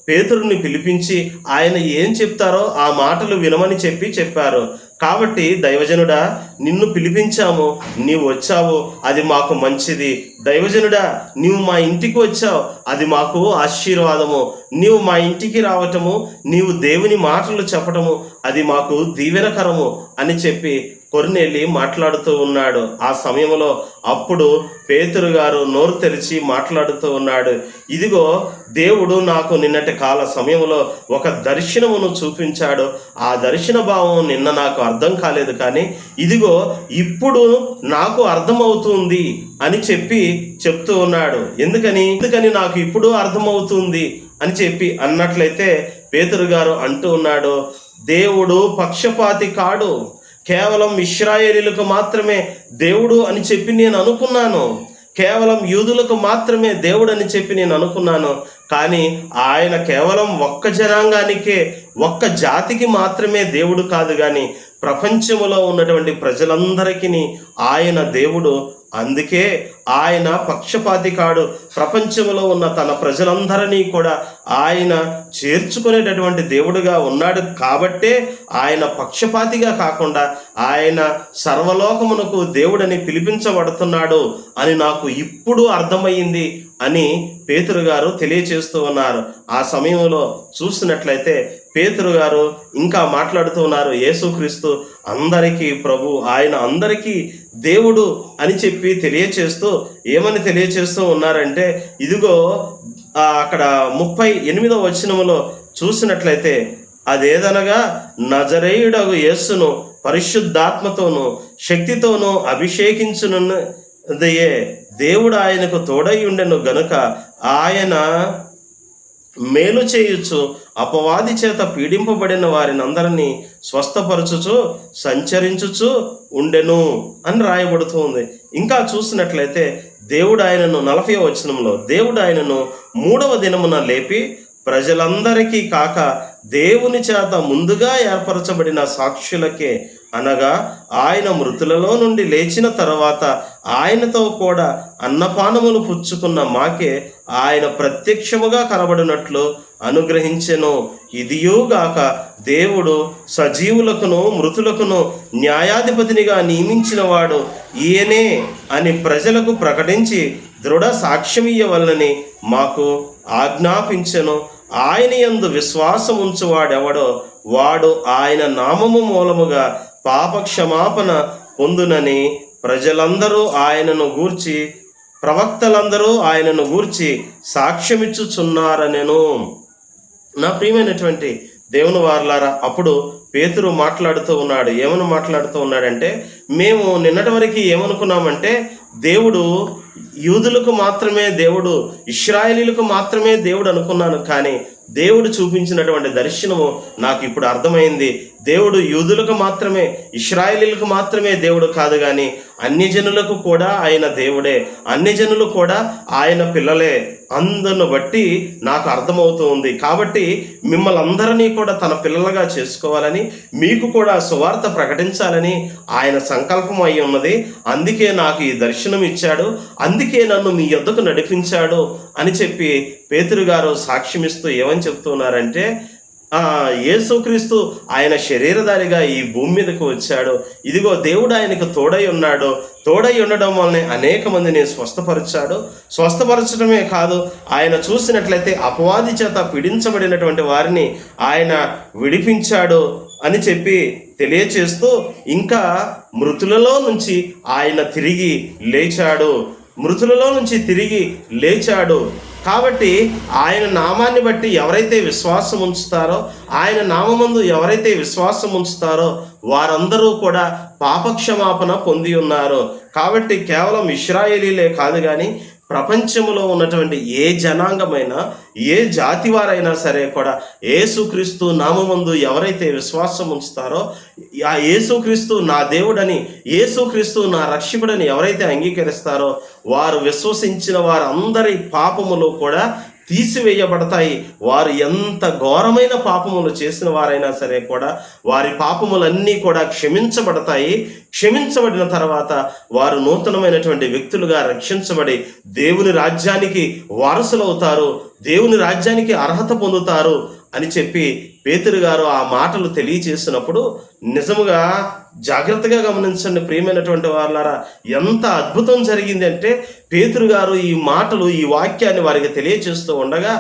పేతురుని పిలిపించి ఆయన ఏం చెప్తారో ఆ మాటలు వినమని చెప్పారు. కాబట్టి దైవజనుడా, నిన్ను పిలిపించాము, నీవు వచ్చావు, అది మాకు మంచిది. దైవజనుడా, నీవు మా ఇంటికి వచ్చావు, అది మాకు ఆశీర్వాదము. నీవు మా ఇంటికి రావటము, నీవు దేవుని మాటలు చెప్పటము, అది మాకు దీవెనకరము అని చెప్పి కొర్నేలి మాట్లాడుతూ ఉన్నాడు. ఆ సమయంలో అప్పుడు పేతురు గారు నోరు తెరిచి మాట్లాడుతూ ఉన్నాడు, ఇదిగో దేవుడు నాకు నిన్నటి కాల సమయంలో ఒక దర్శనమును చూపించాడు. ఆ దర్శన భావం నిన్న నాకు అర్థం కాలేదు, కానీ ఇదిగో ఇప్పుడు నాకు అర్థమవుతుంది అని చెప్తూ ఉన్నాడు. ఎందుకని నాకు ఇప్పుడు అర్థమవుతుంది అని చెప్పి అన్నట్లయితే పేతురు గారు అంటూ ఉన్నాడు, దేవుడు పక్షపాతి కాడు. కేవలం ఇశ్రాయేలీలకు మాత్రమే దేవుడు అని చెప్పి నేను అనుకున్నాను. కేవలం యూదులకు మాత్రమే దేవుడు అని చెప్పి నేను అనుకున్నాను. కానీ ఆయన కేవలం ఒక్క జనాంగానికే, ఒక్క జాతికి మాత్రమే దేవుడు కాదు, కానీ ప్రపంచంలో ఉన్నటువంటి ప్రజలందరికీ ఆయన దేవుడు. అందుకే ఆయన పక్షపాతి కాడు. ప్రపంచంలో ఉన్న తన ప్రజలందరినీ కూడా ఆయన చేర్చుకునేటటువంటి దేవుడుగా ఉన్నాడు. కాబట్టే ఆయన పక్షపాతిగా కాకుండా ఆయన సర్వలోకమునకు దేవుడని పిలిపించబడుతున్నాడు అని నాకు ఇప్పుడు అర్థమయ్యింది అని పేతురు గారు తెలియచేస్తూ ఉన్నారు. ఆ సమయంలో చూసినట్లయితే పేతురు గారు ఇంకా మాట్లాడుతూ ఉన్నారు, యేసుక్రీస్తు అందరికీ ప్రభు, ఆయన అందరికీ దేవుడు అని చెప్పి తెలియచేస్తూ ఏమని తెలియచేస్తూ ఉన్నారంటే, ఇదిగో అక్కడ 38వ వచనములో చూసినట్లయితే, అదేదనగా నజరేయుడగు యేసును పరిశుద్ధాత్మతోనూ శక్తితోనూ అభిషేకించునున్నదయే దేవుడు ఆయనకు తోడై ఉండెను గనుక ఆయన మేలు చేయుచు అపవాది చేత పీడింపబడిన వారిని అందరినీ స్వస్థపరచుచు సంచరించుచు ఉండెను అని రాయబడుతుంది. ఇంకా చూసినట్లయితే దేవుడు ఆయనను 40వ వచనంలో దేవుడు ఆయనను 3వ దినమున లేపి ప్రజలందరికీ కాక దేవుని చేత ముందుగా ఏర్పరచబడిన సాక్షులకే అనగా ఆయన మృతులలో నుండి లేచిన తర్వాత ఆయనతో కూడా అన్నపానములు పుచ్చుకున్న మాకే ఆయన ప్రత్యక్షముగా కనబడినట్లు అనుగ్రహించెను. ఇదియుగాక దేవుడు సజీవులకును మృతులకును న్యాయాధిపతినిగా నియమించినవాడు ఈయనే అని ప్రజలకు ప్రకటించి దృఢ సాక్ష్యమియ్యవలనని మాకు ఆజ్ఞాపించెను. ఆయన యందు విశ్వాసముంచువాడెవడో వాడు ఆయన నామము మూలముగా పాపక్షమాపణ పొందునని ప్రజలందరూ ఆయనను గూర్చి ప్రవక్తలందరూ ఆయనను గూర్చి సాక్ష్యమిచ్చుచున్నారనెను. నా ప్రియమైనటువంటి దేవుని వారలారా, అప్పుడు పేతురు మాట్లాడుతూ ఉన్నాడు. ఏమని మాట్లాడుతూ ఉన్నాడంటే, మేము నిన్నటి వరకు ఏమనుకున్నామంటే దేవుడు యూదులకు మాత్రమే దేవుడు, ఇశ్రాయేలీలకు మాత్రమే దేవుడు అనుకున్నాను. కానీ దేవుడు చూపించినటువంటి దర్శనము నాకు ఇప్పుడు అర్థమైంది. దేవుడు యూదులకు మాత్రమే, ఇశ్రాయేలీలకు మాత్రమే దేవుడు కాదు, కానీ అన్యజనులకు కూడా ఆయన దేవుడే, అన్యజనులు కూడా ఆయన పిల్లలే. అందును బట్టి నాకు అర్థమవుతూ ఉంది. కాబట్టి మిమ్మల్ని అందరినీ కూడా తన పిల్లలుగా చేసుకోవాలని, మీకు కూడా సువార్త ప్రకటించాలని ఆయన సంకల్పం అయి ఉన్నది. అందుకే నాకు ఈ దర్శనం ఇచ్చాడు, అందుకే నన్ను మీ యొద్దకు నడిపించాడు అని చెప్పి పేతురు గారు సాక్ష్యమిస్తూ ఏమని చెప్తున్నారంటే, యేసుక్రీస్తు ఆయన శరీరధారిగా ఈ భూమి మీదకు వచ్చాడు. ఇదిగో దేవుడు ఆయనకు తోడై ఉన్నాడు. తోడై ఉండడం వల్లనే అనేక మందిని స్వస్థపరిచాడు. స్వస్థపరచడమే కాదు, ఆయన చూసినట్లయితే అపవాది చేత పీడించబడినటువంటి వారిని ఆయన విడిపించాడు అని చెప్పి తెలియచేస్తూ, ఇంకా మృతులలో నుంచి ఆయన తిరిగి లేచాడు, మృతులలో నుంచి తిరిగి లేచాడు. కాబట్టి ఆయన నామాన్ని బట్టి ఎవరైతే విశ్వాసం ఉంచుతారో, ఆయన నామమందు ఎవరైతే విశ్వాసం ఉంచుతారో వారందరూ కూడా పాపక్షమాపణ పొంది ఉన్నారు. కాబట్టి కేవలం ఇశ్రాయేలీలే కాదు, కానీ ప్రపంచంలో ఉన్నటువంటి ఏ జనాంగమైనా, ఏ జాతి వారైనా సరే కూడా యేసుక్రీస్తు నామమందు ఎవరైతే విశ్వాసం ఉంచుతారో, ఆ యేసుక్రీస్తు నా దేవుడని, యేసుక్రీస్తు నా రక్షకుడని ఎవరైతే అంగీకరిస్తారో వారు విశ్వసించిన వారందరి పాపములు కూడా తీసివేయబడతాయి. వారు ఎంత ఘోరమైన పాపములు చేసిన వారైనా సరే కూడా వారి పాపములన్నీ కూడా క్షమించబడతాయి. క్షమించబడిన తర్వాత వారు నూతనమైనటువంటి వ్యక్తులుగా రక్షించబడి దేవుని రాజ్యానికి వారసులవుతారు, దేవుని రాజ్యానికి అర్హత పొందుతారు అని చెప్పి పేతురు గారు ఆ మాటలు తెలియచేసినప్పుడు నిజముగా జాగ్రత్తగా గమనించండి ప్రియమైనటువంటి వాళ్ళారా, ఎంత అద్భుతం జరిగింది అంటే, పేతురు గారు ఈ మాటలు, ఈ వాక్యాన్ని వారికి తెలియచేస్తూ ఉండగా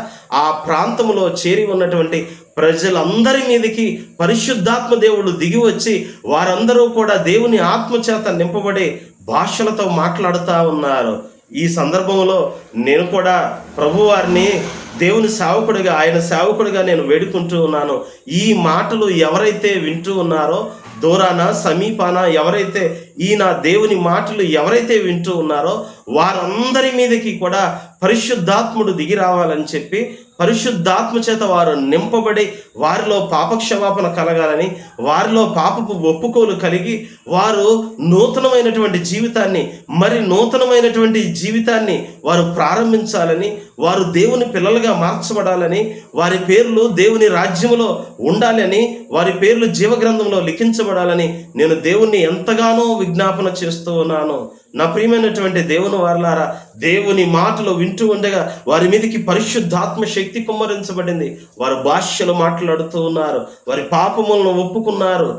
ఆ ప్రాంతంలో చేరి ఉన్నటువంటి ప్రజలందరి మీదకి పరిశుద్ధాత్మ దేవుడు దిగి వచ్చి వారందరూ కూడా దేవుని ఆత్మచేత నింపబడి భాషలతో మాట్లాడుతూ ఉన్నారు. ఈ సందర్భంలో నేను కూడా ప్రభువారిని దేవుని సేవకుడిగా, ఆయన సేవకుడిగా నేను వేడుకుంటూ ఉన్నాను. ఈ మాటలు ఎవరైతే వింటూ ఉన్నారో, దూరాన సమీపాన ఎవరైతే ఈ నా దేవుని మాటలు ఎవరైతే వింటూ ఉన్నారో వారందరి మీదకి కూడా పరిశుద్ధాత్ముడు దిగి రావాలని చెప్పి, పరిశుద్ధాత్మ చేత వారు నింపబడి వారిలో పాపక్షమాపణ కలగాలని, వారిలో పాపపు ఒప్పుకోలు కలిగి వారు నూతనమైనటువంటి జీవితాన్ని, మరి నూతనమైనటువంటి జీవితాన్ని వారు ప్రారంభించాలని, వారు దేవుని పిల్లలుగా మార్చబడాలని, వారి పేర్లు దేవుని రాజ్యంలో ఉండాలని, వారి పేర్లు జీవగ్రంథంలో లిఖించబడాలని నేను దేవుణ్ణి ఎంతగానో విజ్ఞాపన చేస్తూ ఉన్నాను. నా ప్రియమైనటువంటి దేవుని వారలారా, దేవుని మాటలు వింటూ ఉండగా వారి మీదకి పరిశుద్ధాత్మ శక్తి కుమ్మరించబడింది. వారు భాషలు మాట్లాడుతూ ఉన్నారు, వారి పాపములను ఒప్పుకున్నారు.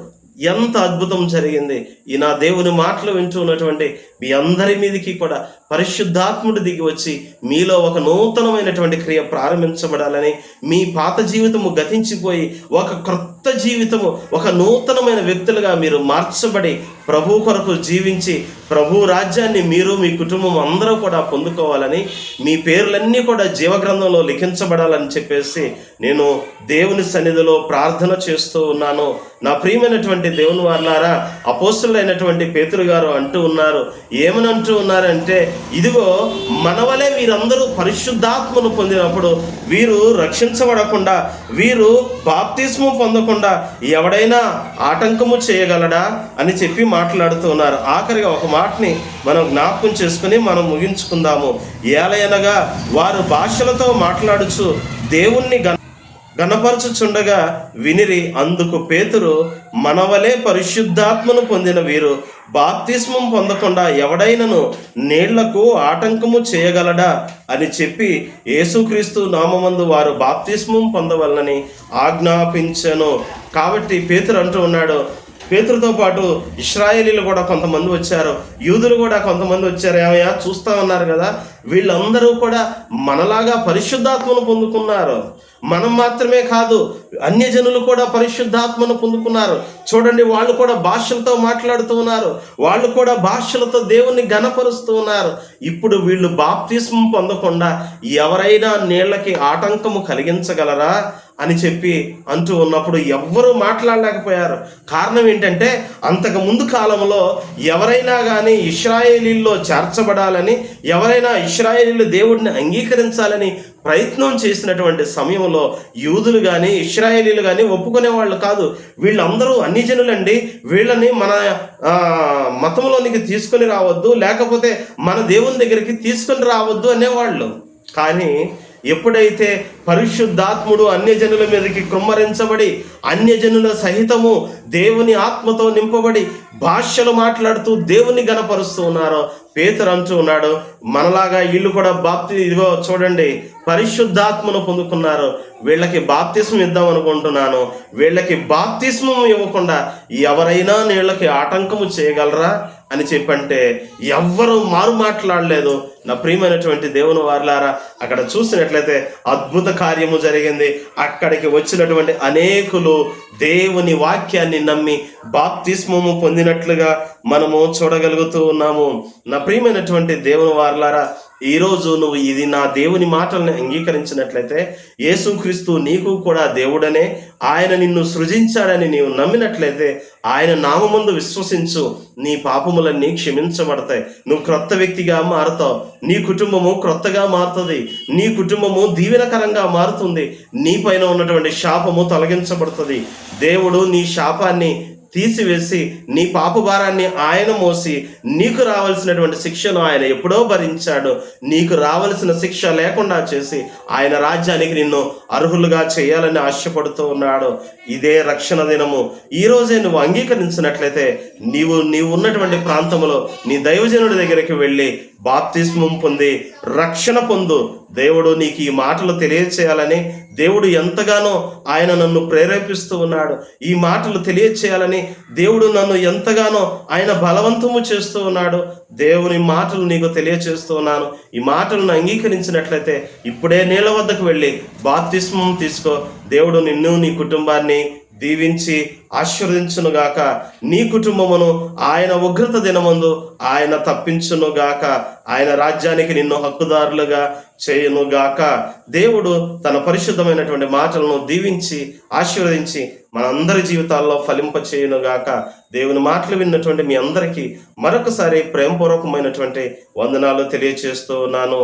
ఎంత అద్భుతం జరిగింది! ఈ నా దేవుని మాటలు వింటూ ఉన్నటువంటి మీ అందరి మీదకి కూడా పరిశుద్ధాత్ముడు దిగి వచ్చి మీలో ఒక నూతనమైనటువంటి క్రియ ప్రారంభించబడాలని, మీ పాత జీవితము గతించిపోయి ఒక క్రొత్త జీవితము, ఒక నూతనమైన వ్యక్తులుగా మీరు మార్చబడి ప్రభు కొరకు జీవించి ప్రభు రాజ్యాన్ని మీరు, మీ కుటుంబం అందరూ కూడా పొందుకోవాలని, మీ పేర్లన్నీ కూడా జీవగ్రంథంలో లిఖించబడాలని చెప్పేసి నేను దేవుని సన్నిధిలో ప్రార్థన చేస్తూ ఉన్నాను. నా ప్రియమైనటువంటి దేవుని వారలారా, అపోస్తలుడైనటువంటి పేతురు గారు అంటూ ఉన్నారు. ఏమని అంటూ ఉన్నారంటే, ఇదిగో మనవలే వీరందరూ పరిశుద్ధాత్మను పొందినప్పుడు వీరు రక్షించబడకుండా, వీరు బాప్తిస్మం పొందకుండా ఎవడైనా ఆటంకము చేయగలడా అని చెప్పి మాట్లాడుతూ ఉన్నారు. ఆఖరిగా ఒక మాటని మనం జ్ఞాపకం చేసుకుని మనం ముగించుకుందాము. ఏలయనగా వారు భాషలతో మాట్లాడుచు గణపరచుచుండగా వినిరి. అందుకు పేతురు, మనవలే పరిశుద్ధాత్మను పొందిన వీరు బాప్తిస్మం పొందకుండా ఎవడైనను నీళ్లకు ఆటంకము చేయగలడా అని చెప్పి యేసుక్రీస్తు నామమందు వారు బాప్తిస్మం పొందవలనని ఆజ్ఞాపించెను. కాబట్టి పేతురు అంటూ ఉన్నాడు, పేతురుతో పాటు ఇశ్రాయేలీలు కూడా కొంతమంది వచ్చారు, యూదులు కూడా కొంతమంది వచ్చారు. ఏమయ్యా చూస్తూ ఉన్నారు కదా, వీళ్ళందరూ కూడా మనలాగా పరిశుద్ధాత్మను పొందుకున్నారు. మనం మాత్రమే కాదు, అన్యజనులు కూడా పరిశుద్ధాత్మను పొందుకున్నారు. చూడండి, వాళ్ళు కూడా భాషలతో మాట్లాడుతూ ఉన్నారు, వాళ్ళు కూడా భాషలతో దేవుణ్ణి ఘనపరుస్తూ ఉన్నారు. ఇప్పుడు వీళ్ళు బాప్తిస్మం పొందకుండా ఎవరైనా నీళ్ళకి ఆటంకము కలిగించగలరా అని చెప్పి అంటూ ఉన్నప్పుడు ఎవ్వరూ మాట్లాడలేకపోయారు. కారణం ఏంటంటే, అంతకు ముందు కాలంలో ఎవరైనా కానీ ఇశ్రాయేలీల్లో చేర్చబడాలని, ఎవరైనా ఇశ్రాయేలీలు దేవుడిని అంగీకరించాలని ప్రయత్నం చేసినటువంటి సమయంలో యూదులు కానీ ఇశ్రాయేలీలు కానీ ఒప్పుకునే వాళ్ళు కాదు. వీళ్ళందరూ అన్ని జనులండి, వీళ్ళని మన మతంలోనికి తీసుకొని రావద్దు, లేకపోతే మన దేవుని దగ్గరికి తీసుకొని రావద్దు అనేవాళ్ళు. కానీ ఎప్పుడైతే పరిశుద్ధాత్ముడు అన్యజనుల మీదకి కృమ్మరించబడి, అన్యజనుల సహితము దేవుని ఆత్మతో నింపబడి భాషలు మాట్లాడుతూ దేవుని గణపరుస్తూ ఉన్నారో, పేతురు అంటూ ఉన్నాడు, మనలాగా వీళ్ళు కూడా ఇదిగో చూడండి పరిశుద్ధాత్మను పొందుకున్నారు, వీళ్ళకి బాప్తిస్మం ఇద్దాం అనుకుంటున్నాను. వీళ్ళకి బాప్తిస్మం ఇవ్వకుండా ఎవరైనా నీళ్ళకి ఆటంకము చేయగలరా అని చెప్పంటే ఎవ్వరూ మారు మాట్లాడలేదు. నా ప్రియమైనటువంటి దేవుని వారలారా, అక్కడ చూసినట్లయితే అద్భుత కార్యము జరిగింది. అక్కడికి వచ్చినటువంటి అనేకులు దేవుని వాక్యాన్ని నమ్మి బాప్తిస్మము పొందినట్లుగా మనము చూడగలుగుతూ ఉన్నాము. నా ప్రియమైనటువంటి దేవుని వారలారా, ఈరోజు నువ్వు ఇది నా దేవుని మాటల్ని అంగీకరించినట్లయితే, యేసుక్రీస్తు నీకు కూడా దేవుడనే, ఆయన నిన్ను సృజించాడని నీవు నమ్మినట్లయితే, ఆయన నామమందు విశ్వసించు, నీ పాపములన్నీ క్షమించబడతాయి. నువ్వు క్రొత్త వ్యక్తిగా మారుతావు, నీ కుటుంబము క్రొత్తగా మారుతుంది, నీ కుటుంబము దీవెనకరంగా మారుతుంది, నీ పైన ఉన్నటువంటి శాపము తొలగించబడుతుంది. దేవుడు నీ శాపాన్ని తీసివేసి నీ పాప భారాన్ని ఆయన మోసి నీకు రావాల్సినటువంటి శిక్షను ఆయన ఎప్పుడో భరించాడు. నీకు రావాల్సిన శిక్ష లేకుండా చేసి ఆయన రాజ్యానికి నిన్ను అర్హులుగా చేయాలని ఆశపడుతూ ఉన్నాడు. ఇదే రక్షణ దినము. ఈరోజే నువ్వు అంగీకరించినట్లయితే నీవు ఉన్నటువంటి ప్రాంతంలో నీ దైవజనుడి దగ్గరికి వెళ్ళి బాప్తిస్మం పొంది రక్షణ పొందు. దేవుడు నీకు ఈ మాటలు తెలియచేయాలని, దేవుడు ఎంతగానో ఆయన నన్ను ప్రేరేపిస్తూ ఉన్నాడు. ఈ మాటలు తెలియచేయాలని దేవుడు నన్ను ఎంతగానో ఆయన బలవంతము చేస్తూ ఉన్నాడు. దేవుని మాటలు నీకు తెలియచేస్తూ ఉన్నాను. ఈ మాటలను అంగీకరించినట్లయితే ఇప్పుడే నీళ్ళ వద్దకు వెళ్ళి బాప్తిస్మం తీసుకో. దేవుడు నిన్ను నీ కుటుంబాన్ని దీవించి ఆశీర్వదించునుగాక. నీ కుటుంబమును ఆయన ఉగ్రత దినమందు ఆయన తప్పించునుగాక. ఆయన రాజ్యానికి నిన్ను హక్కుదారులుగా చేయునుగాక. దేవుడు తన పరిశుద్ధమైనటువంటి మాటలను దీవించి ఆశీర్వదించి మనందరి జీవితాల్లో ఫలింప చేయునుగాక. దేవుని మాటలు విన్నటువంటి మీ అందరికీ మరొకసారి ప్రేమపూర్వకమైనటువంటి వందనాలు తెలియచేస్తూ ఉన్నాను.